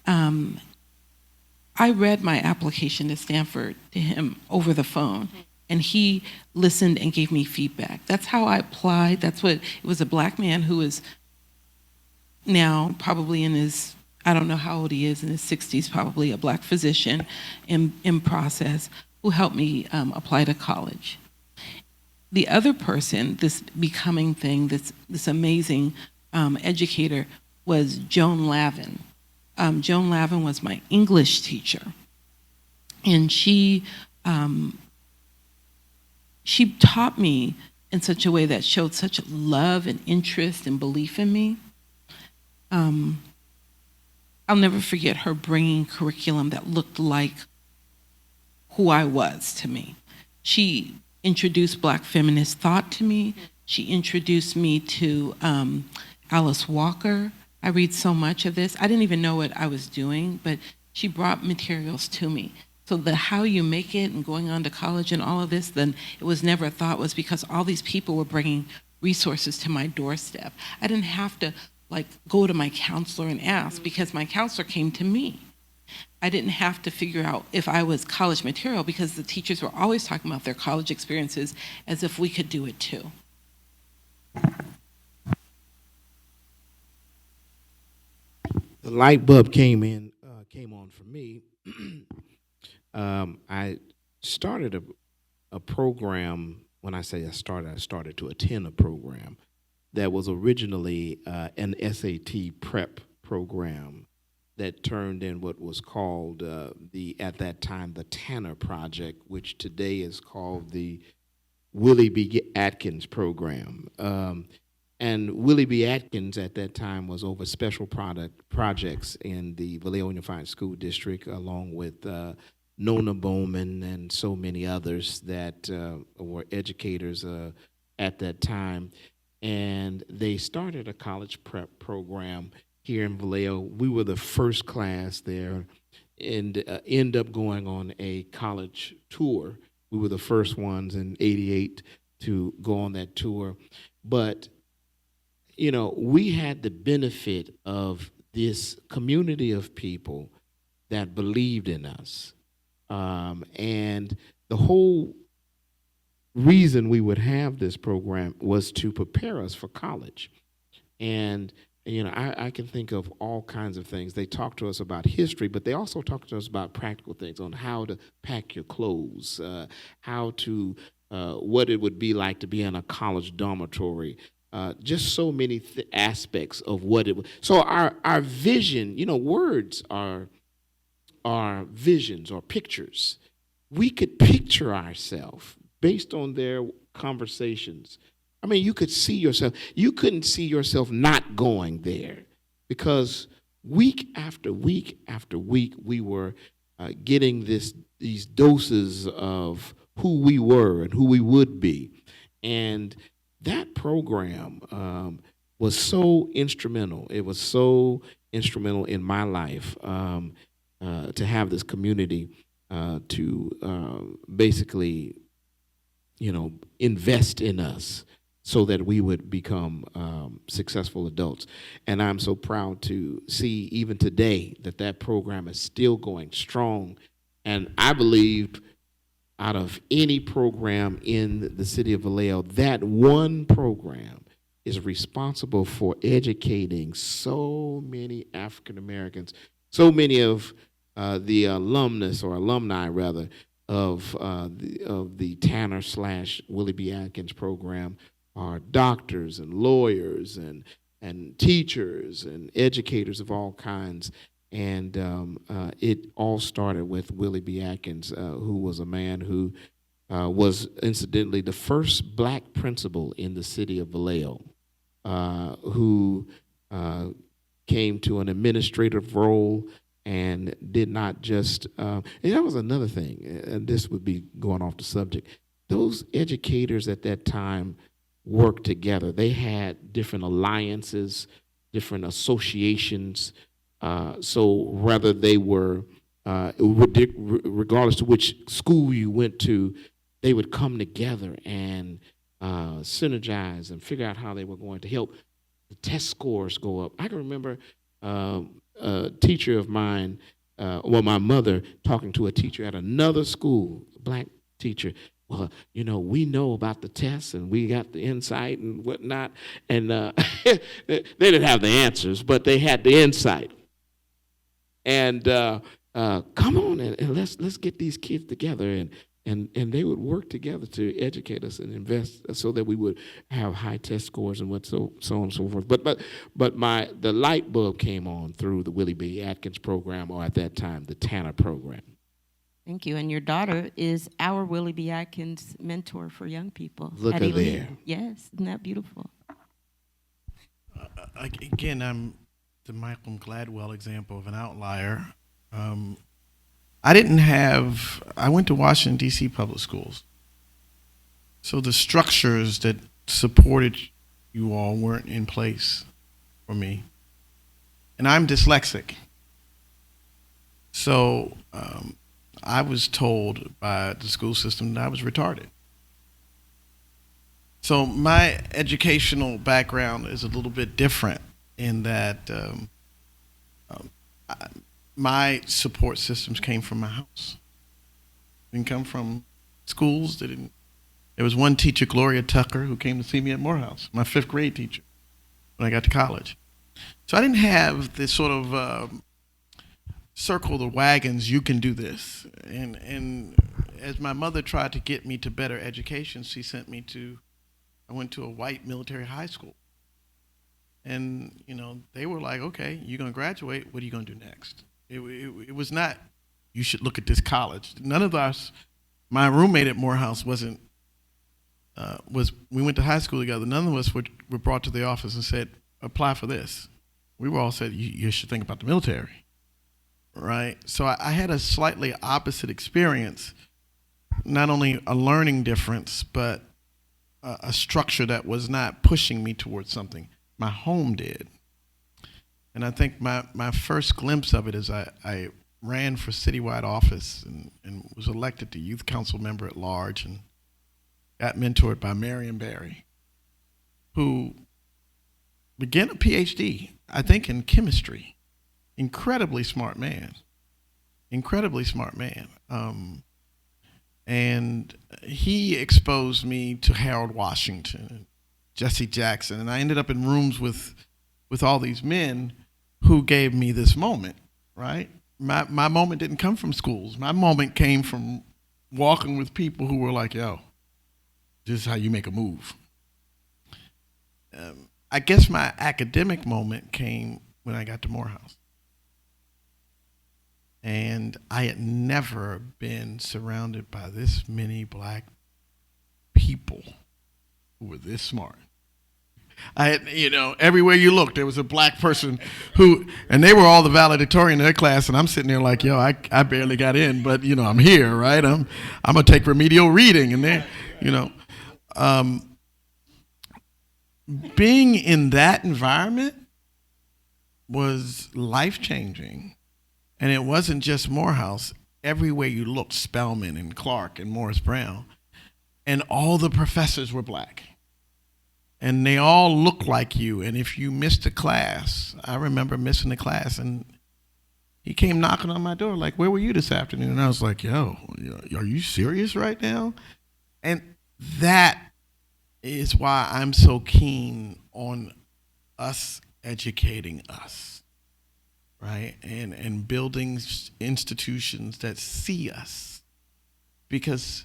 I read my application to Stanford to him over the phone, and he listened and gave me feedback. That's how I applied. It was a black man who is now probably in his, I don't know how old he is, in his 60s, probably a black physician in process, who helped me apply to college. The other person, this becoming thing, this amazing educator, was Joan Lavin. Joan Lavin was my English teacher, and she taught me in such a way that showed such love and interest and belief in me. I'll never forget her bringing curriculum that looked like who I was to me. She introduced Black feminist thought to me. She introduced me to Alice Walker. I read so much of this. I didn't even know what I was doing, but she brought materials to me. So the how you make it and going on to college and all of this, then it was never a thought, was because all these people were bringing resources to my doorstep. I didn't have to go to my counselor and ask, because my counselor came to me. I didn't have to figure out if I was college material, because the teachers were always talking about their college experiences as if we could do it too. The light bulb came on for me. I started a program. When I say I started to attend a program that was originally an SAT prep program that turned in what was called at that time the Tanner Project, which today is called the Willie B. Atkins program. And Willie B. Atkins at that time was over special projects in the Vallejo Unified School District, along with Nona Bowman and so many others that were educators at that time. And they started a college prep program here in Vallejo. We were the first class there, and end up going on a college tour. We were the first ones in '88 to go on that tour. But we had the benefit of this community of people that believed in us. And the whole reason we would have this program was to prepare us for college. And, I can think of all kinds of things. They talked to us about history, but they also talked to us about practical things on how to pack your clothes, how to, what it would be like to be in a college dormitory. Just so many aspects of what it was. So our vision, words are visions or pictures. We could picture ourselves based on their conversations. I mean, you could see yourself. You couldn't see yourself not going there, because week after week after week, we were getting these doses of who we were and who we would be. And that program was so instrumental. It was so instrumental in my life to have this community to basically, invest in us so that we would become successful adults. And I'm so proud to see even today that program is still going strong. And I believe out of any program in the city of Vallejo, that one program is responsible for educating so many African Americans, so many of the alumnus or alumni rather, of the Tanner slash Willie B. Atkins program are doctors and lawyers and teachers and educators of all kinds. And it all started with Willie B. Atkins, who was a man who was incidentally the first black principal in the city of Vallejo, who came to an administrative role and did not just, and that was another thing, and this would be going off the subject. Those educators at that time worked together. They had different alliances, different associations. So whether they were, regardless to which school you went to, they would come together and synergize and figure out how they were going to help the test scores go up. I can remember a teacher of mine, my mother talking to a teacher at another school, a black teacher. Well, we know about the tests and we got the insight and whatnot. And they didn't have the answers, but they had the insight. And come on and let's get these kids together, and they would work together to educate us and invest so that we would have high test scores and so on and so forth. But the light bulb came on through the Willie B. Atkins program, or at that time the Tanner program. Thank you. And your daughter is our Willie B. Atkins mentor for young people. Look at there. Yes, isn't that beautiful? Again, I'm the Malcolm Gladwell example of an outlier. I went to Washington, D.C. public schools. So the structures that supported you all weren't in place for me. And I'm dyslexic. So I was told by the school system that I was retarded. So my educational background is a little bit different in that my support systems came from my house. Didn't come from schools. There was one teacher, Gloria Tucker, who came to see me at Morehouse, my 5th grade teacher, when I got to college. So I didn't have this sort of circle the wagons, you can do this. And as my mother tried to get me to better education, she sent me I went to a white military high school. And, they were like, okay, you're going to graduate. What are you going to do next? It was not, you should look at this college. None of us, my roommate at Morehouse we went to high school together. None of us were brought to the office and said, apply for this. We were all said, you should think about the military, right? So I had a slightly opposite experience, not only a learning difference, but a structure that was not pushing me towards something. My home did. And I think my first glimpse of it is I ran for citywide office and was elected to youth council member at large and got mentored by Marion Barry, who began a PhD, I think, in chemistry. Incredibly smart man. And he exposed me to Harold Washington and Jesse Jackson. And I ended up in rooms with all these men who gave me this moment, right? My moment didn't come from schools. My moment came from walking with people who were like, yo, this is how you make a move. I guess my academic moment came when I got to Morehouse. And I had never been surrounded by this many black people who were this smart. I had, everywhere you looked, there was a black person and they were all the valedictorian in their class, and I'm sitting there like, yo, I barely got in, but, I'm here, right? I'm going to take remedial reading, and then, being in that environment was life-changing. And it wasn't just Morehouse. Everywhere you looked, Spelman and Clark and Morris Brown, and all the professors were black. And they all looked like you. And if you missed a class, I remember missing a class, and he came knocking on my door like, where were you this afternoon? And I was like, yo, are you serious right now? And that is why I'm so keen on us educating us. Right, and building institutions that see us Because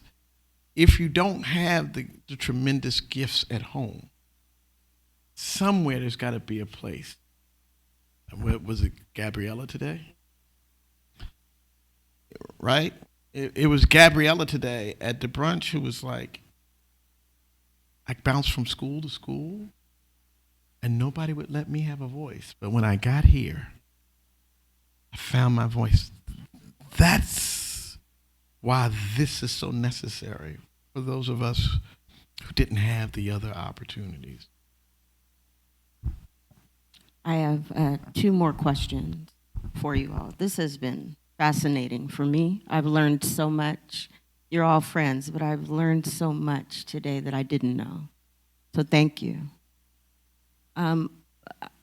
if you don't have the tremendous gifts at home, somewhere there's got to be a place. What was it, Gabriella today? Right? It was Gabriella today at the brunch who was like, I bounced from school to school and nobody would let me have a voice. But when I got here, I found my voice. That's why this is so necessary for those of us who didn't have the other opportunities. I have 2 more questions for you all. This has been fascinating for me. I've learned so much. You're all friends, but I've learned so much today that I didn't know. So thank you. I'm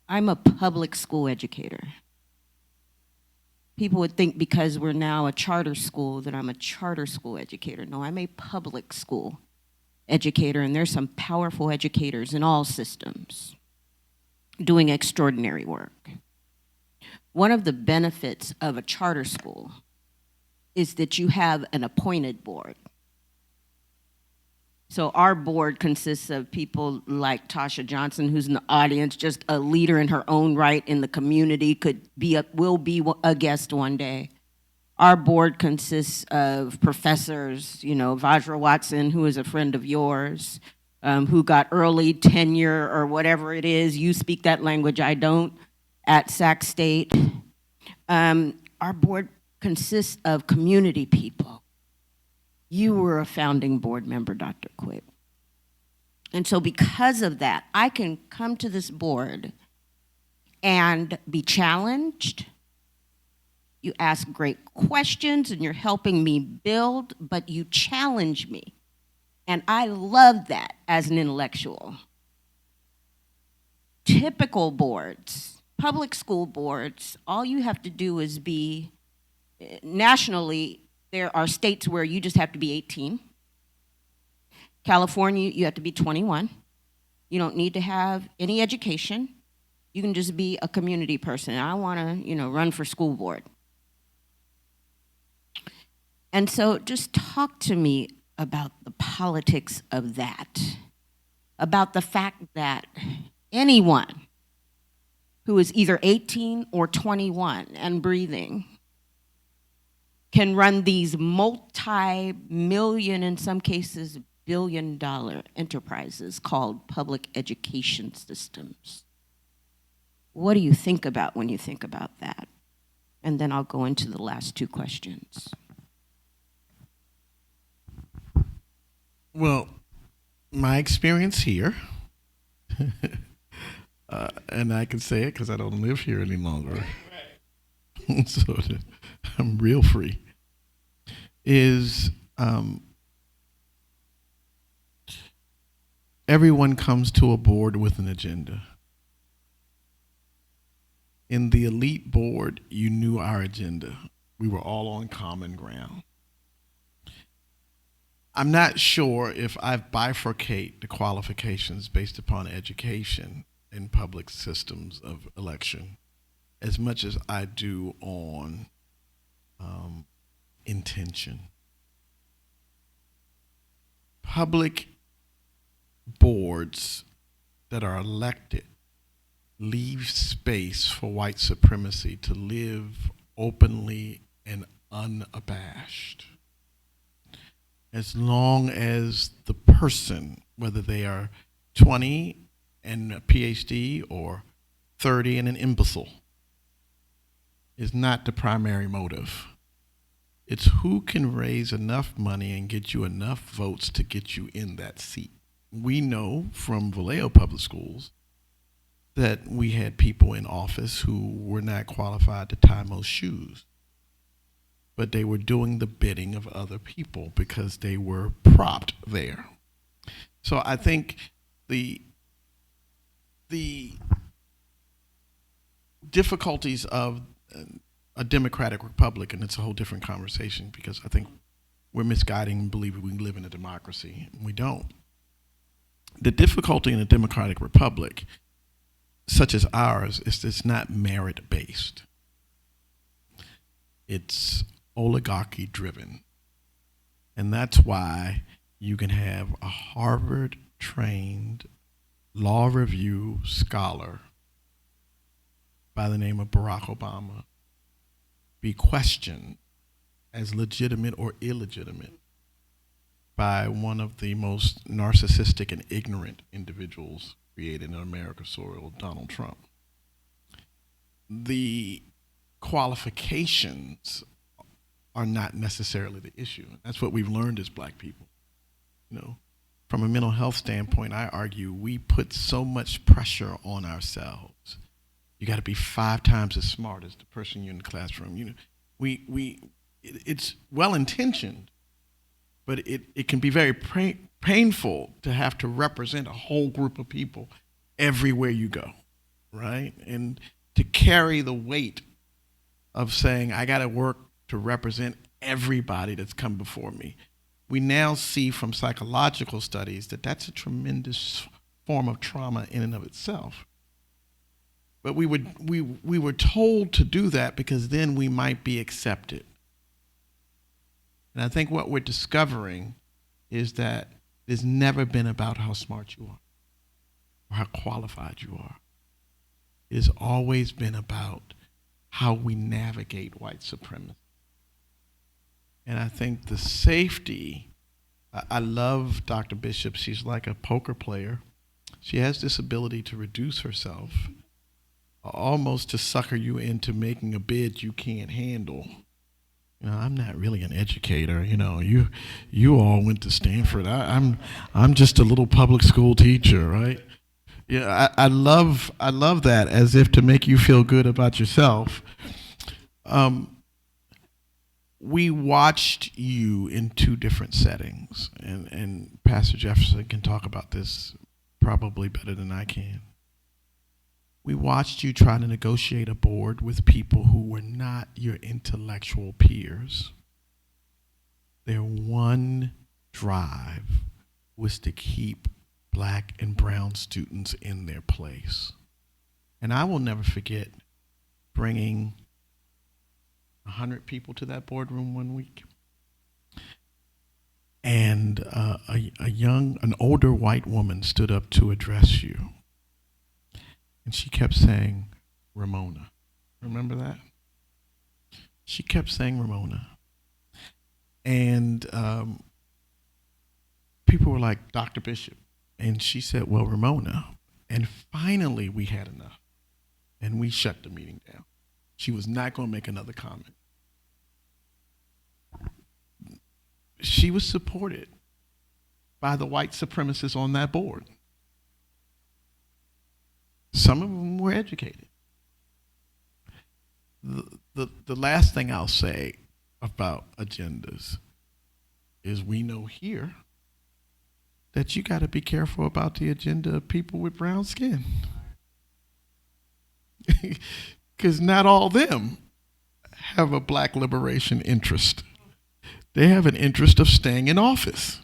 a public school educator. People would think because we're now a charter school that I'm a charter school educator. No, I'm a public school educator, and there's some powerful educators in all systems doing extraordinary work. One of the benefits of a charter school is that you have an appointed board. So our board consists of people like Tasha Johnson, who's in the audience, just a leader in her own right in the community, will be a guest one day. Our board consists of professors, Vajra Watson, who is a friend of yours, who got early tenure or whatever it is. You speak that language, I don't, at Sac State. Our board consists of community people. You were a founding board member, Dr. Quick. And so because of that, I can come to this board and be challenged. You ask great questions and you're helping me build, but you challenge me. And I love that as an intellectual. Typical boards, public school boards, all you have to do is be, nationally, there are states where you just have to be 18. California, you have to be 21. You don't need to have any education. You can just be a community person. I want to, run for school board. And so just talk to me about the politics of that, about the fact that anyone who is either 18 or 21 and breathing can run these multi-million, in some cases billion-dollar enterprises called public education systems. What do you think about when you think about that? And then I'll go into the last 2 questions. Well, my experience here, and I can say it because I don't live here any longer, so I'm real free, is everyone comes to a board with an agenda. In the elite board, you knew our agenda. We were all on common ground. I'm not sure if I bifurcate the qualifications based upon education in public systems of election as much as I do on intention. Public boards that are elected leave space for white supremacy to live openly and unabashed. As long as the person, whether they are 20 and a PhD or 30 and an imbecile, is not the primary motive. It's who can raise enough money and get you enough votes to get you in that seat. We know from Vallejo Public Schools that we had people in office who were not qualified to tie most shoes, but they were doing the bidding of other people because they were propped there. So I think the difficulties of a democratic republic, and it's a whole different conversation because I think we're misguiding and believing we live in a democracy. We don't. The difficulty in a democratic republic, such as ours, is it's not merit-based. It's oligarchy-driven. And that's why you can have a Harvard-trained law review scholar by the name of Barack Obama be questioned as legitimate or illegitimate by one of the most narcissistic and ignorant individuals created in America's soil, Donald Trump. The qualifications are not necessarily the issue. That's what we've learned as black people. You know, from a mental health standpoint, I argue we put so much pressure on ourselves. You got to be 5 times as smart as the person you're in the classroom. You know, it's well intentioned, but it can be very painful to have to represent a whole group of people everywhere you go, right? And to carry the weight of saying, I got to work to represent everybody that's come before me. We now see from psychological studies that that's a tremendous form of trauma in and of itself. But we were told to do that because then we might be accepted. And I think what we're discovering is that it's never been about how smart you are or how qualified you are. It has always been about how we navigate white supremacy. And I think the safety, I love Dr. Bishop. She's like a poker player. She has this ability to reduce herself almost to sucker you into making a bid you can't handle. You know, I'm not really an educator. You know, you all went to Stanford. I'm just a little public school teacher, right? Yeah, I love that, as if to make you feel good about yourself. We watched you in 2 different settings, and Pastor Jefferson can talk about this probably better than I can. We watched you try to negotiate a board with people who were not your intellectual peers. Their one drive was to keep black and brown students in their place. And I will never forget bringing 100 people to that boardroom one week. And an older white woman stood up to address you. And she kept saying, Ramona. Remember that? She kept saying Ramona. And people were like, Dr. Bishop. And she said, well, Ramona. And finally we had enough. And we shut the meeting down. She was not going to make another comment. She was supported by the white supremacists on that board. Some of them were educated. The last thing I'll say about agendas is we know here that you got to be careful about the agenda of people with brown skin. Because not all of them have a black liberation interest. They have an interest of staying in office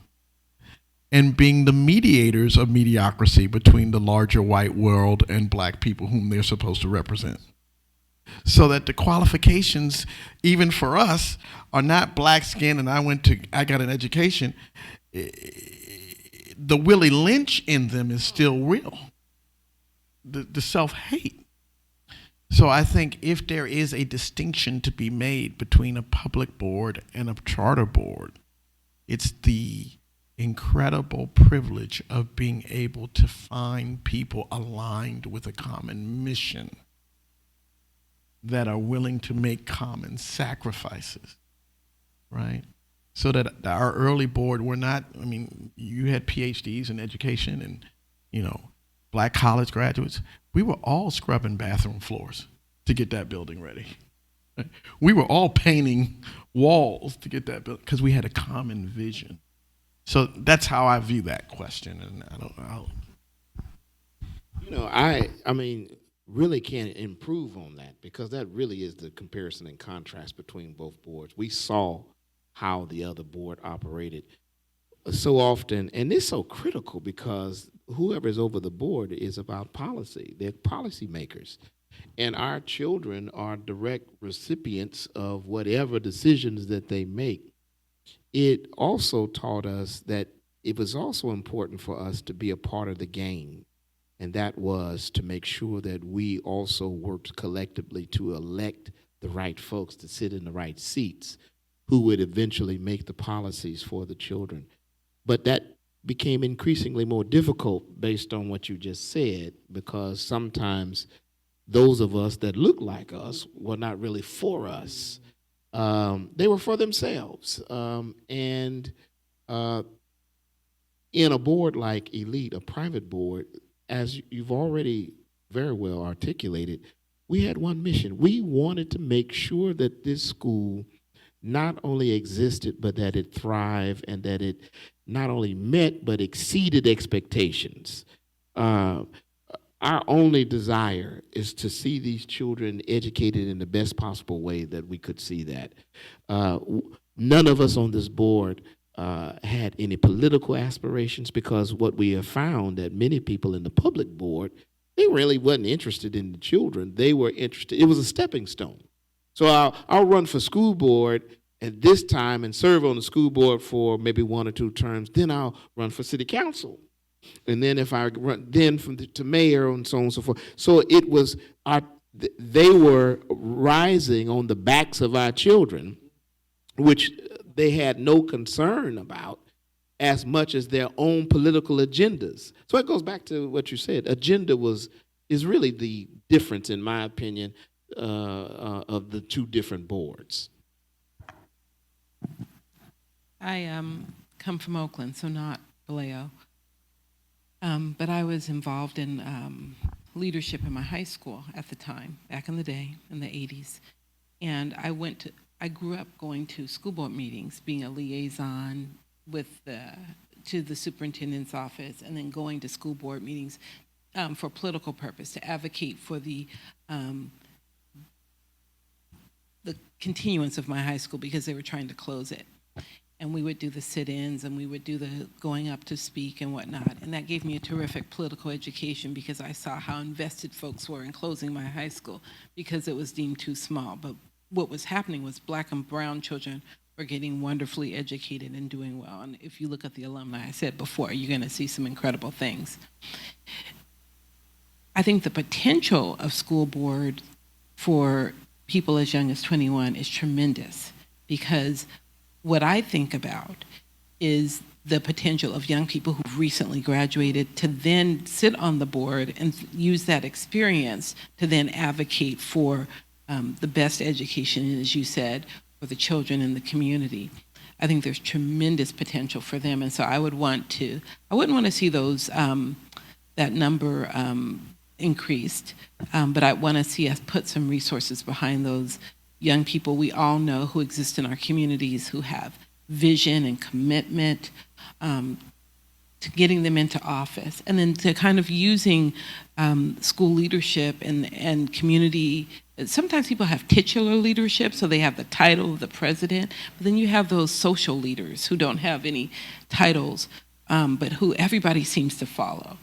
and being the mediators of mediocrity between the larger white world and black people whom they're supposed to represent. So that the qualifications, even for us, are not black skin and I got an education. The Willie Lynch in them is still real. The self-hate. So I think if there is a distinction to be made between a public board and a charter board, it's the incredible privilege of being able to find people aligned with a common mission that are willing to make common sacrifices, right? So that our early board, you had PhDs in education and, black college graduates. We were all scrubbing bathroom floors to get that building ready. We were all painting walls to get that building because we had a common vision. So that's how I view that question. And I really can improve on that, because that really is the comparison and contrast between both boards. We saw how the other board operated so often, and it's so critical because whoever is over the board is about policy. They're policy makers. And our children are direct recipients of whatever decisions that they make. it also taught us that it was also important for us to be a part of the game. And that was to make sure that we also worked collectively to elect the right folks to sit in the right seats who would eventually make the policies for the children. But that became increasingly more difficult based on what you just said, because sometimes those of us that look like us were not really for us. They were for themselves. And uh, in a board like Elite, a private board, as you've already very well articulated, we had one mission. We wanted to make sure that this school not only existed, but that it thrived and that it not only met, but exceeded expectations. Uh, our only desire is to see these children educated in the best possible way that we could see that. None of us on this board had any political aspirations, because what we have found that many people in the public board, they really wasn't interested in the children. They were interested, it was a stepping stone. So I'll run for school board at this time and serve on the school board for maybe 1 or 2 terms. Then I'll run for city council. And then if I run then to mayor and so on and so forth. So it was they were rising on the backs of our children, which they had no concern about as much as their own political agendas. So it goes back to what you said. Agenda is really the difference, in my opinion, of the 2 different boards. I come from Oakland, so not Vallejo. But I was involved in leadership in my high school at the time, back in the day, in the 80s. And I grew up going to school board meetings, being a liaison to the superintendent's office, and then going to school board meetings for political purpose, to advocate for the continuance of my high school, because they were trying to close it. And we would do the sit-ins, and we would do the going up to speak and whatnot. And that gave me a terrific political education, because I saw how invested folks were in closing my high school because it was deemed too small. But what was happening was Black and brown children were getting wonderfully educated and doing well. And if you look at the alumni I said before, you're going to see some incredible things. I think the potential of school board for people as young as 21 is tremendous, because what I think about is the potential of young people who've recently graduated to then sit on the board and use that experience to then advocate for the best education, as you said, for the children in the community. I think there's tremendous potential for them, and so I wouldn't want to see those that number increased, but I want to see us put some resources behind those young people we all know who exist in our communities, who have vision and commitment, to getting them into office, and then to kind of using school leadership and community. Sometimes people have titular leadership, so they have the title of the president, but then you have those social leaders who don't have any titles, but who everybody seems to follow.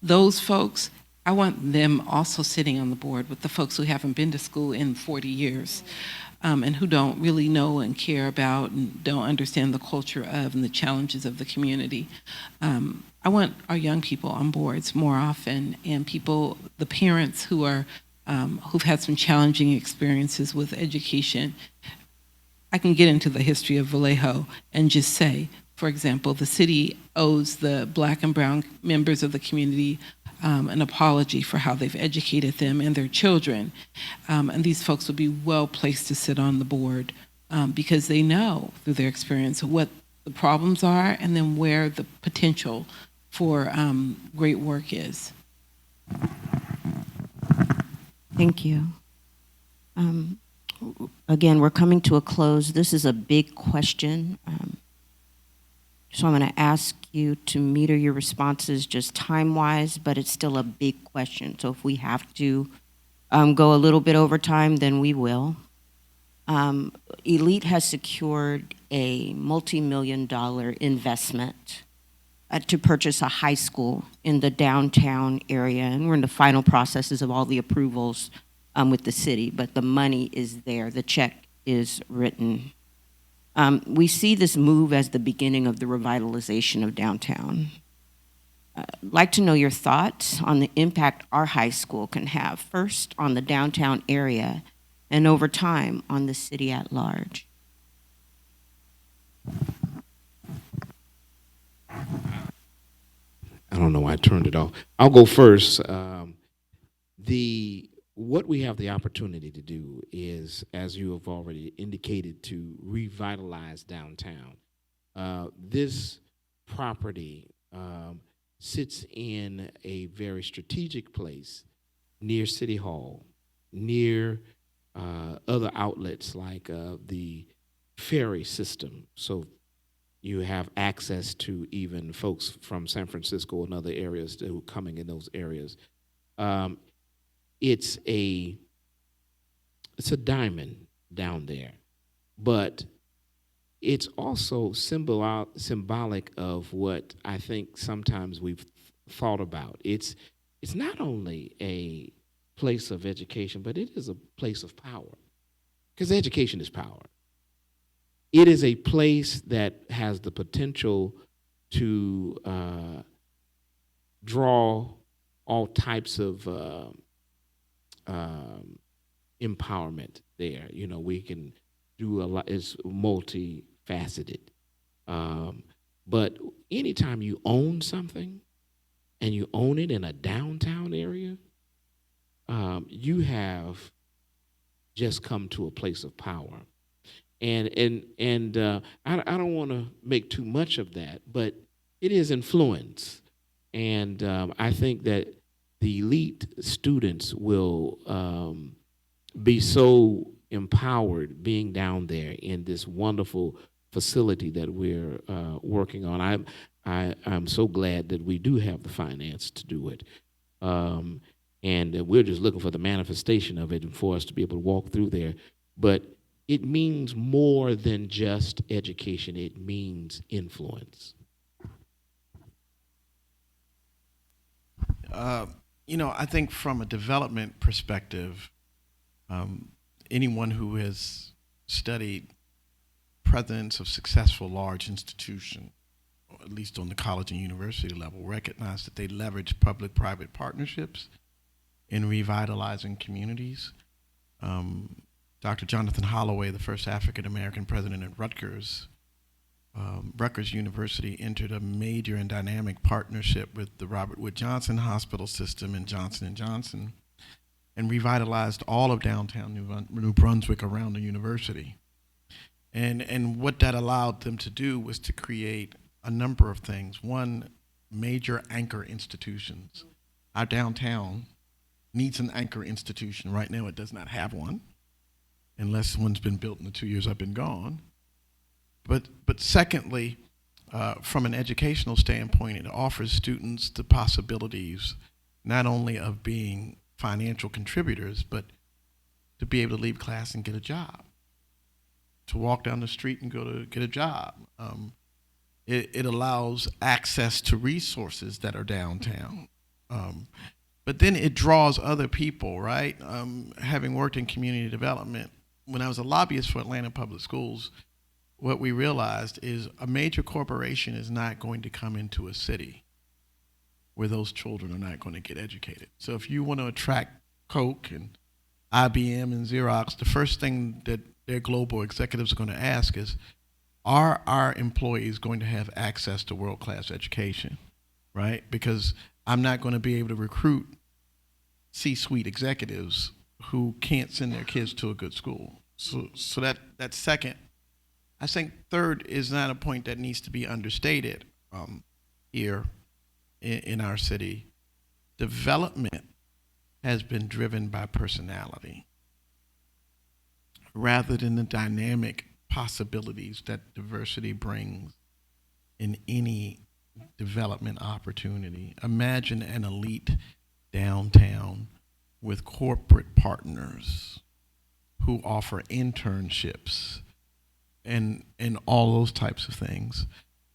Those folks, I want them also sitting on the board with the folks who haven't been to school in 40 years and who don't really know and care about and don't understand the culture of and the challenges of the community. I want our young people on boards more often, and the parents who are who've had some challenging experiences with education. I can get into the history of Vallejo and just say, for example, the city owes the Black and brown members of the community an apology for how they've educated them and their children. And these folks would be well placed to sit on the board because they know through their experience what the problems are and then where the potential for great work is. Thank you. Again, we're coming to a close. This is a big question. So I'm going to ask you to meter your responses just time-wise, but it's still a big question. So if we have to go a little bit over time, then we will. Elite has secured a multi-million-dollar investment to purchase a high school in the downtown area, and we're in the final processes of all the approvals with the city, but the money is there. The check is written. We see this move as the beginning of the revitalization of downtown. I'd like to know your thoughts on the impact our high school can have, first on the downtown area and over time on the city at large. I don't know why I turned it off. I'll go first. The what we have the opportunity to do is, as you have already indicated, to revitalize downtown. This property sits in a very strategic place near City Hall, near other outlets like the ferry system. So you have access to even folks from San Francisco and other areas who are coming in those areas. Um, it's a it's a diamond down there, but it's also symbolic of what I think sometimes we've thought about. It's not only a place of education, but it is a place of power because education is power. It is a place that has the potential to draw all types of um, empowerment there. You know, we can do a lot, it's multifaceted. Um, but anytime you own something and you own it in a downtown area, you have just come to a place of power. I don't want to make too much of that, but it is influence, and I think that the elite students will be so empowered being down there in this wonderful facility that we're working on. I'm so glad that we do have the finance to do it. Um, and we're just looking for the manifestation of it and for us to be able to walk through there. But it means more than just education, it means influence. Uh, I think from a development perspective, um, anyone who has studied presidents of successful large institutions, or at least on the college and university level, recognize that they leverage public-private partnerships in revitalizing communities. Um, Dr. Jonathan Holloway, the first African American president at Rutgers University, entered a major and dynamic partnership with the Robert Wood Johnson Hospital System and Johnson & Johnson and revitalized all of downtown New Brunswick around the university. And what that allowed them to do was to create a number of things. One, major anchor institutions. Our downtown needs an anchor institution. Right now it does not have one, unless one's been built in the 2 years I've been gone. But secondly, from an educational standpoint, it offers students the possibilities not only of being financial contributors, but to be able to leave class and get a job, to walk down the street and go to get a job. It allows access to resources that are downtown. But then it draws other people, right? Having worked in community development, when I was a lobbyist for Atlanta Public Schools, what we realized is a major corporation is not going to come into a city where those children are not going to get educated. So if you want to attract Coke and IBM and Xerox, the first thing that their global executives are going to ask is, are our employees going to have access to world-class education, right? Because I'm not going to be able to recruit C-suite executives who can't send their kids to a good school. So that's second. I think third is not a point that needs to be understated here in our city. Development has been driven by personality rather than the dynamic possibilities that diversity brings in any development opportunity. Imagine an elite downtown with corporate partners who offer internships and all those types of things.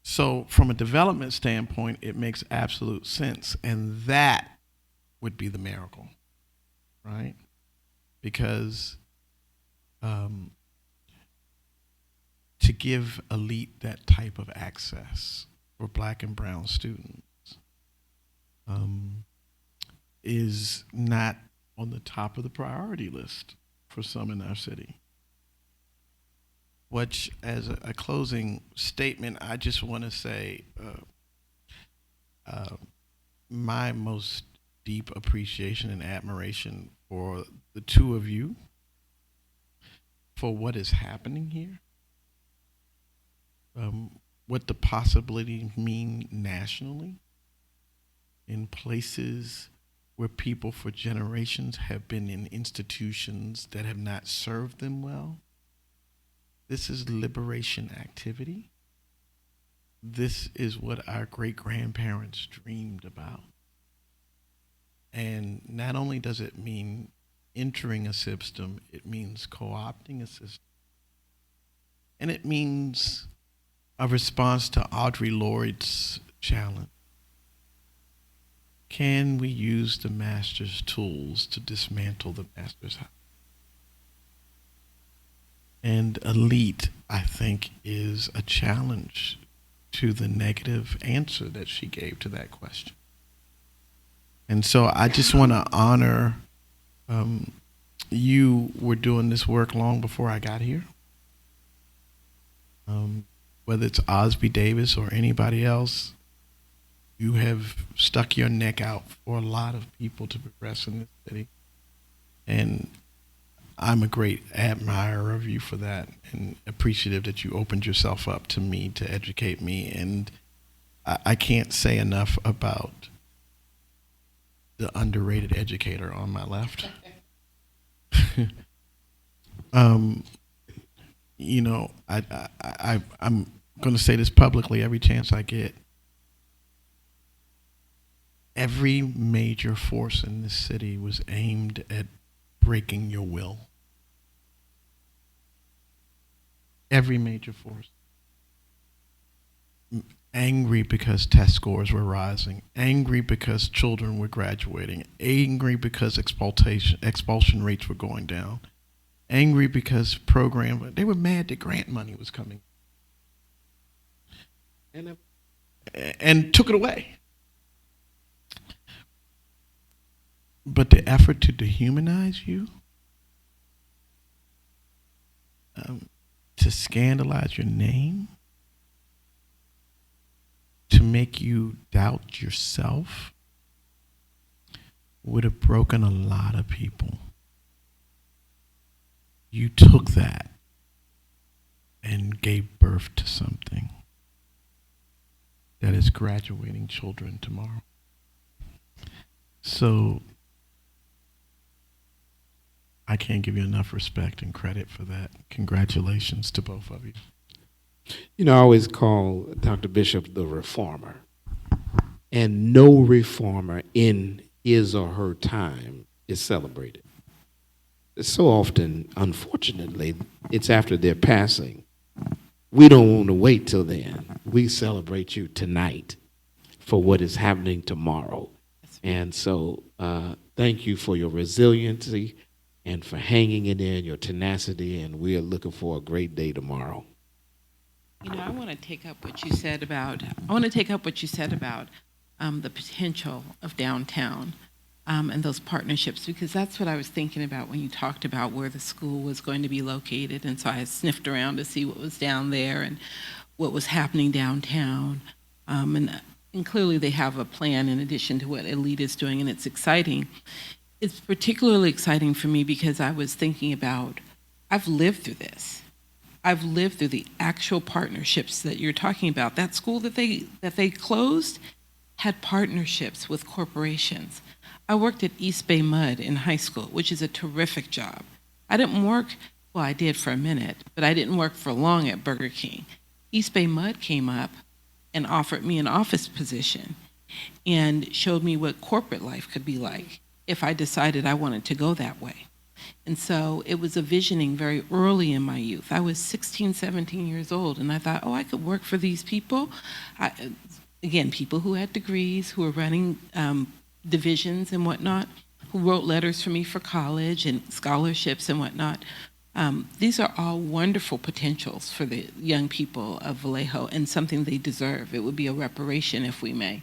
So from a development standpoint, it makes absolute sense, and that would be the miracle, right? Because to give elite that type of access for Black and brown students is not on the top of the priority list for some in our city. Which, as a closing statement, I just want to say my most deep appreciation and admiration for the two of you, for what is happening here, what the possibilities mean nationally in places where people for generations have been in institutions that have not served them well. This is liberation activity. This is what our great-grandparents dreamed about. And not only does it mean entering a system, it means co-opting a system. And it means a response to Audre Lorde's challenge. Can we use the master's tools to dismantle the master's house? And elite, I think, is a challenge to the negative answer that she gave to that question. And so I just want to honor you were doing this work long before I got here. Whether it's Osby Davis or anybody else, you have stuck your neck out for a lot of people to progress in this city. And I'm a great admirer of you for that, and appreciative that you opened yourself up to me to educate me. And I can't say enough about the underrated educator on my left. You know, I'm going to say this publicly every chance I get. Every major force in this city was aimed at breaking your will. Every major force. Angry because test scores were rising, angry because children were graduating, angry because expulsion rates were going down, angry because they were mad that grant money was coming. And took it away. But the effort to dehumanize you, to scandalize your name, to make you doubt yourself, would have broken a lot of people. You took that and gave birth to something that is graduating children tomorrow. So I can't give you enough respect and credit for that. Congratulations to both of you. You know, I always call Dr. Bishop the reformer. And no reformer in his or her time is celebrated. So often, unfortunately, it's after their passing. We don't want to wait till then. We celebrate you tonight for what is happening tomorrow. And so thank you for your resiliency and for hanging in there and your tenacity, and we are looking for a great day tomorrow. You know, I want to take up what you said about the potential of downtown and those partnerships, because that's what I was thinking about when you talked about where the school was going to be located. And so I sniffed around to see what was down there and what was happening downtown. And clearly they have a plan in addition to what Elite is doing, and it's exciting. It's particularly exciting for me because I was thinking about, I've lived through this. I've lived through the actual partnerships that you're talking about. That school that they closed had partnerships with corporations. I worked at East Bay Mud in high school, which is a terrific job. I didn't work, well, I did for a minute, but I didn't work for long at Burger King. East Bay Mud came up and offered me an office position and showed me what corporate life could be like if I decided I wanted to go that way. And so it was a visioning very early in my youth. I was 16, 17 years old, and I thought, oh, I could work for these people. Again, people who had degrees, who were running divisions and whatnot, who wrote letters for me for college and scholarships and whatnot. These are all wonderful potentials for the young people of Vallejo and something they deserve. It would be a reparation, if we may,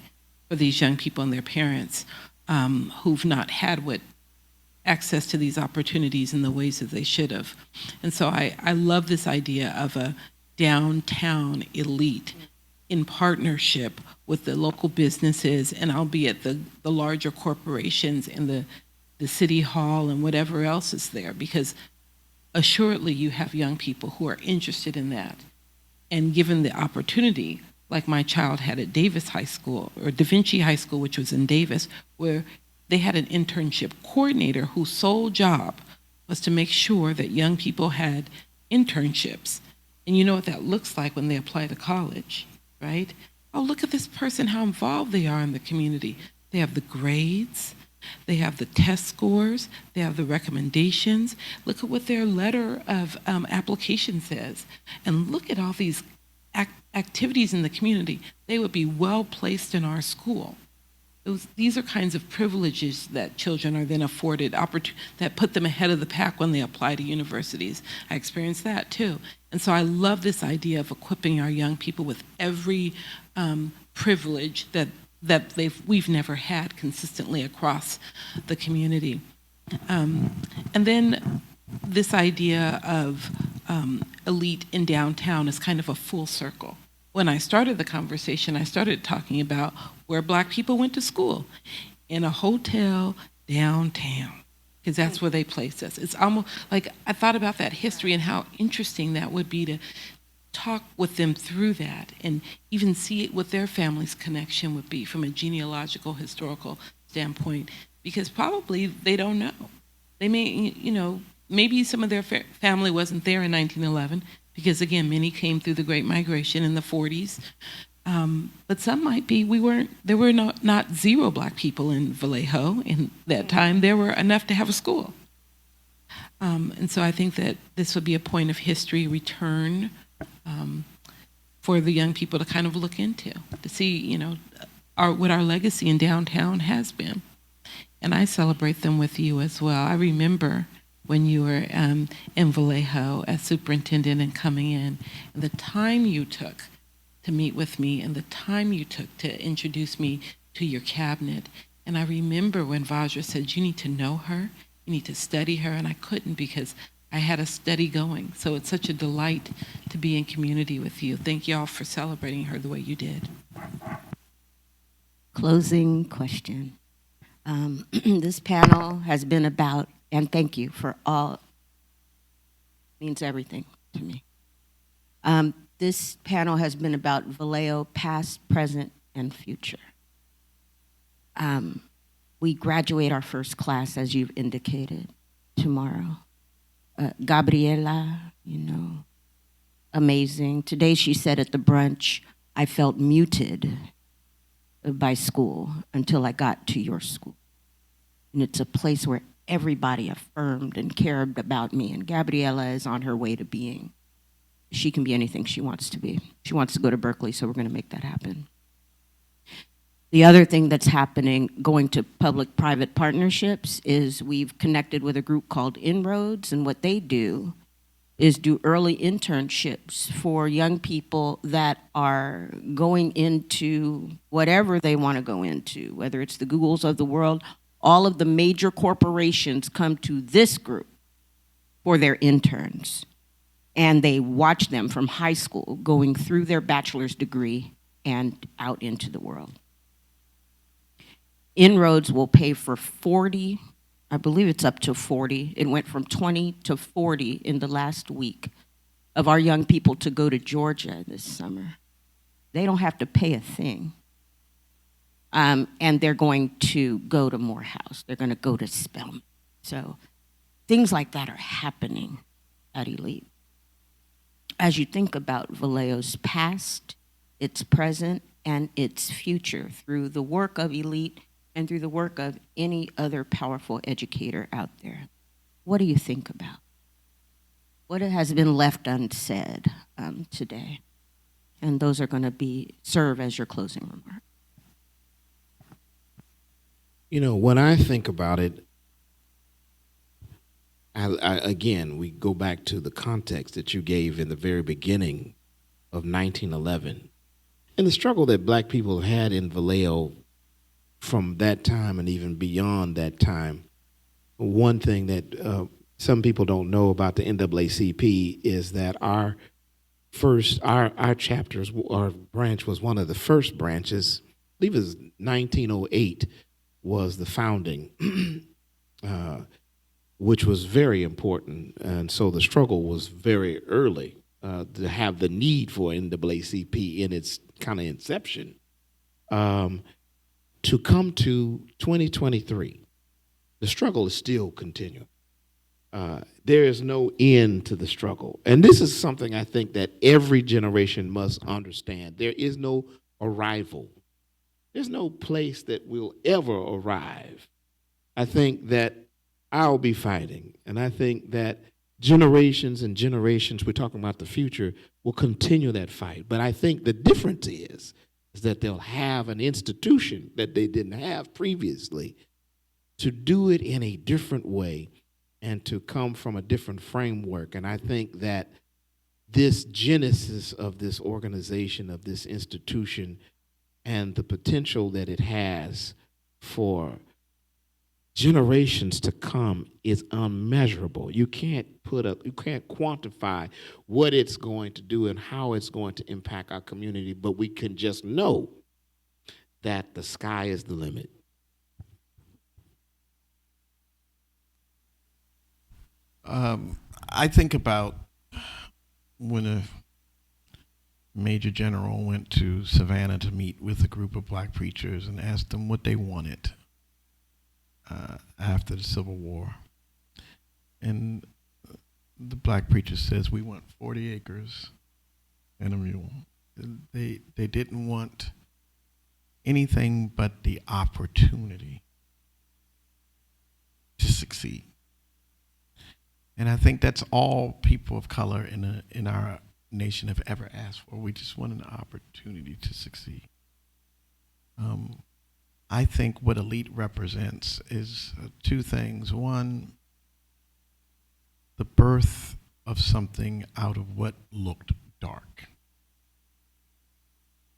for these young people and their parents who've not had what access to these opportunities in the ways that they should have. And so I love this idea of a downtown elite in partnership with the local businesses and albeit the larger corporations and the city hall and whatever else is there, because assuredly you have young people who are interested in that. And given the opportunity, like my child had at Davis High School, or Da Vinci High School, which was in Davis, where they had an internship coordinator whose sole job was to make sure that young people had internships. And you know what that looks like when they apply to college, right? Oh, look at this person, how involved they are in the community. They have the grades, they have the test scores, they have the recommendations. Look at what their letter of application says. And look at all these activities in the community. They would be well placed in our school. These are kinds of privileges that children are then afforded, that put them ahead of the pack when they apply to universities. I experienced that too. And so I love this idea of equipping our young people with every privilege that we've never had consistently across the community. And then this idea of elite in downtown is kind of a full circle. When I started the conversation, I started talking about where Black people went to school, in a hotel downtown, because that's where they placed us. It's almost like I thought about that history and how interesting that would be to talk with them through that and even see what their family's connection would be from a genealogical, historical standpoint, because probably they don't know. They may, maybe some of their family wasn't there in 1911, because again, many came through the Great Migration in the 40s. But some might be, there were not zero Black people in Vallejo in that time. There were enough to have a school. And so I think that this would be a point of history return for the young people to kind of look into, to see, what our legacy in downtown has been. And I celebrate them with you as well. I remember when you were in Vallejo as superintendent and coming in, and the time you took to meet with me and the time you took to introduce me to your cabinet. And I remember when Vajra said, you need to know her, you need to study her, and I couldn't because I had a study going. So it's such a delight to be in community with you. Thank you all for celebrating her the way you did. Closing question. This panel has been about, and thank you for all, means everything to me. This panel has been about Vallejo, past, present, and future. We graduate our first class, as you've indicated, tomorrow. Gabriela, amazing. Today she said at the brunch, I felt muted by school until I got to your school. And it's a place where everybody affirmed and cared about me. And Gabriela is on her way to being. She can be anything she wants to be. She wants to go to Berkeley, so we're going to make that happen. The other thing that's happening, going to public-private partnerships, is we've connected with a group called Inroads, and what they do is do early internships for young people that are going into whatever they want to go into, whether it's the Googles of the world. All of the major corporations come to this group for their interns, and they watch them from high school going through their bachelor's degree and out into the world. Inroads will pay for 40, I believe it's up to 40. It went from 20 to 40 in the last week of our young people to go to Georgia this summer. They don't have to pay a thing. And they're going to go to Morehouse. They're going to go to Spelman. So things like that are happening at Elite. As you think about Vallejo's past, its present, and its future through the work of Elite and through the work of any other powerful educator out there, what do you think about? What has been left unsaid today? And those are going to serve as your closing remark. When I think about it, I again, we go back to the context that you gave in the very beginning of 1911 and the struggle that black people had in Vallejo from that time and even beyond that time. One thing that some people don't know about the NAACP is that our chapters, our branch was one of the first branches. I believe it was 1908 was the founding, which was very important. And so the struggle was very early to have the need for NAACP in its kind of inception. To come to 2023, the struggle is still continuing. There is no end to the struggle. And this is something I think that every generation must understand. There is no arrival. There's no place that will ever arrive. I think that I'll be fighting, and I think that generations and generations, we're talking about the future, will continue that fight. But I think the difference is that they'll have an institution that they didn't have previously to do it in a different way and to come from a different framework. And I think that this genesis of this organization, of this institution, and the potential that it has for generations to come is unmeasurable. You can't quantify what it's going to do and how it's going to impact our community, but we can just know that the sky is the limit. I think about when a major general went to Savannah to meet with a group of black preachers and asked them what they wanted after the Civil War. And the black preacher says, we want 40 acres and a mule. They didn't want anything but the opportunity to succeed. And I think that's all people of color in our nation have ever asked for. We just want an opportunity to succeed. I think what elite represents is two things. One, the birth of something out of what looked dark.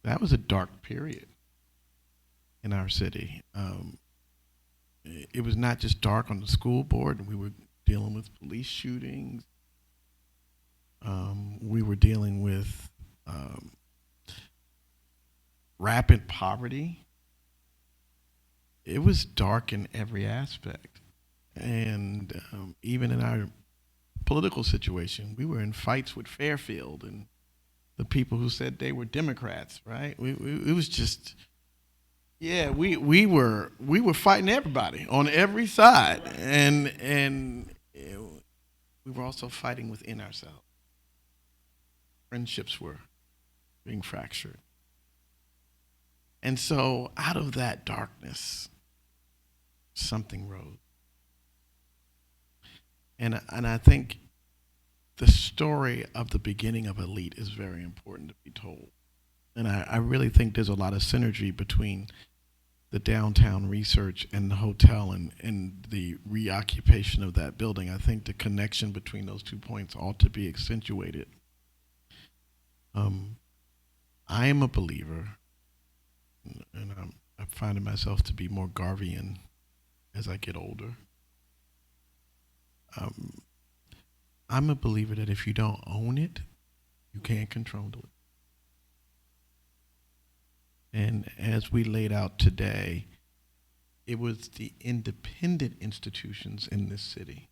That was a dark period in our city. It was not just dark on the school board. We were dealing with police shootings. We were dealing with rapid poverty. It was dark in every aspect. And even in our political situation, we were in fights with Fairfield and the people who said they were Democrats, right? It was just, yeah, we were fighting everybody on every side. And we were also fighting within ourselves. Friendships were being fractured. And so out of that darkness, something rose. And I think the story of the beginning of Elite is very important to be told. And I really think there's a lot of synergy between the downtown research and the hotel and the reoccupation of that building. I think the connection between those 2 points ought to be accentuated. I am a believer, and I'm finding myself to be more Garveyan as I get older. I'm a believer that if you don't own it, you can't control it. And as we laid out today, it was the independent institutions in this city,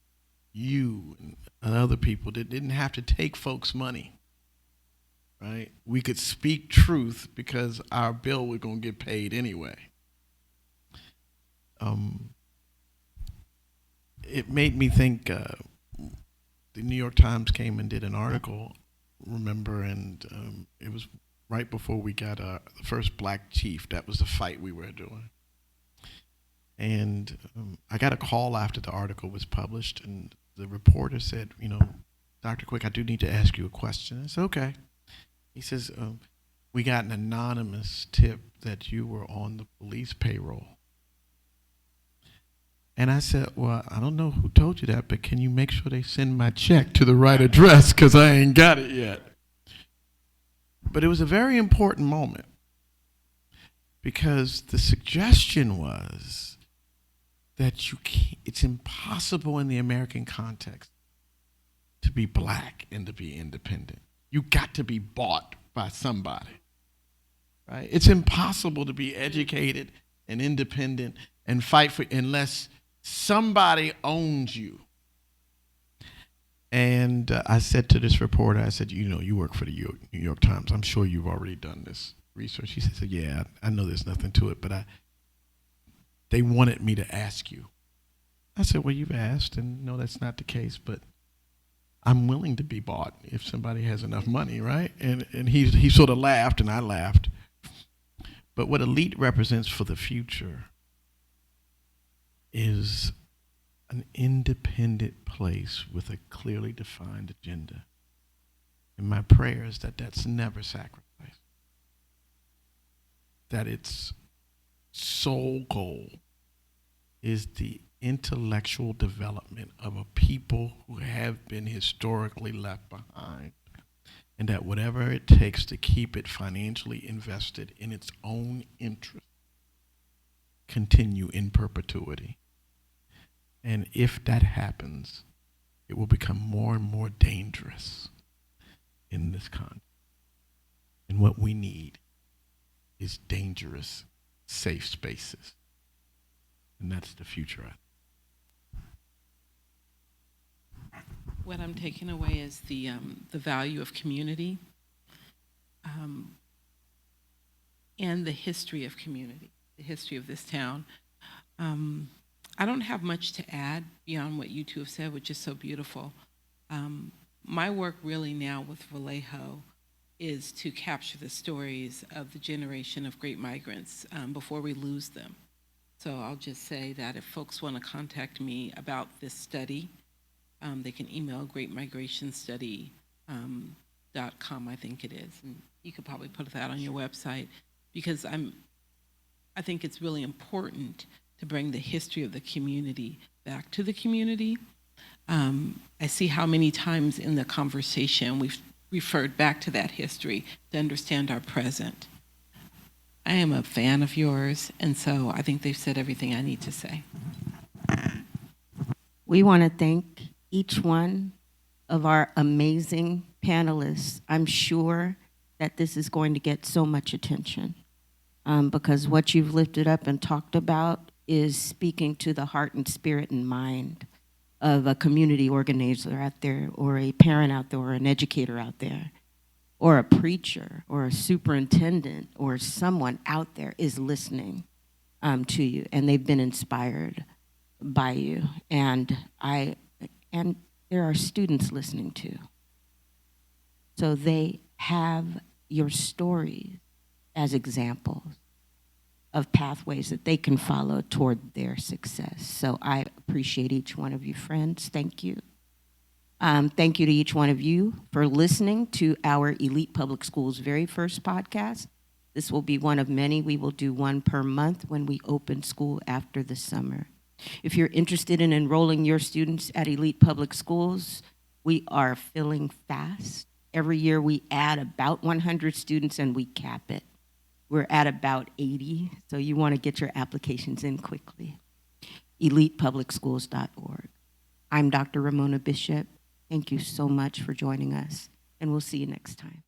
you and other people, that didn't have to take folks' money, right? We could speak truth because our bill was going to get paid anyway. It made me think, the New York Times came and did an article, remember, and it was right before we got the first black chief. That was the fight we were doing. And I got a call after the article was published, and the reporter said, Dr. Quick, I do need to ask you a question. I said, okay. He says, we got an anonymous tip that you were on the police payroll. And I said, well, I don't know who told you that, but can you make sure they send my check to the right address, because I ain't got it yet. But it was a very important moment, because the suggestion was that it's impossible in the American context to be black and to be independent. You got to be bought by somebody, right? It's impossible to be educated and independent and fight for unless somebody owns you. And I said to this reporter, I said, you work for the New York Times. I'm sure you've already done this research. He said, yeah, I know there's nothing to it, but they wanted me to ask you. I said, well, you've asked, and no, that's not the case, but I'm willing to be bought if somebody has enough money, right? And he sort of laughed, and I laughed. But what elite represents for the future is an independent place with a clearly defined agenda. And my prayer is that that's never sacrificed. That its sole goal is the intellectual development of a people who have been historically left behind, and that whatever it takes to keep it financially invested in its own interest continue in perpetuity. And if that happens, it will become more and more dangerous in this context. And what we need is dangerous, safe spaces. And that's the future. What I'm taking away is the value of community, and the history of community, the history of this town. I don't have much to add beyond what you two have said, which is so beautiful. My work really now with Vallejo is to capture the stories of the generation of great migrants before we lose them. So I'll just say that if folks want to contact me about this study, they can email greatmigrationstudy.com, I think it is. And you could probably put that on your website, because I think it's really important to bring the history of the community back to the community. I see how many times in the conversation we've referred back to that history to understand our present. I am a fan of yours, and so I think they've said everything I need to say. We want to thank each one of our amazing panelists. I'm sure that this is going to get so much attention because what you've lifted up and talked about is speaking to the heart and spirit and mind of a community organizer out there, or a parent out there, or an educator out there, or a preacher, or a superintendent, or someone out there is listening to you, and they've been inspired by you. And there are students listening too. So they have your stories as examples of pathways that they can follow toward their success. So I appreciate each one of you, friends. Thank you. Thank you to each one of you for listening to our Elite Public Schools' very first podcast. This will be one of many. We will do one per month when we open school after the summer. If you're interested in enrolling your students at Elite Public Schools, we are filling fast. Every year we add about 100 students and we cap it. We're at about 80, so you want to get your applications in quickly. ElitePublicSchools.org. I'm Dr. Ramona Bishop. Thank you so much for joining us, and we'll see you next time.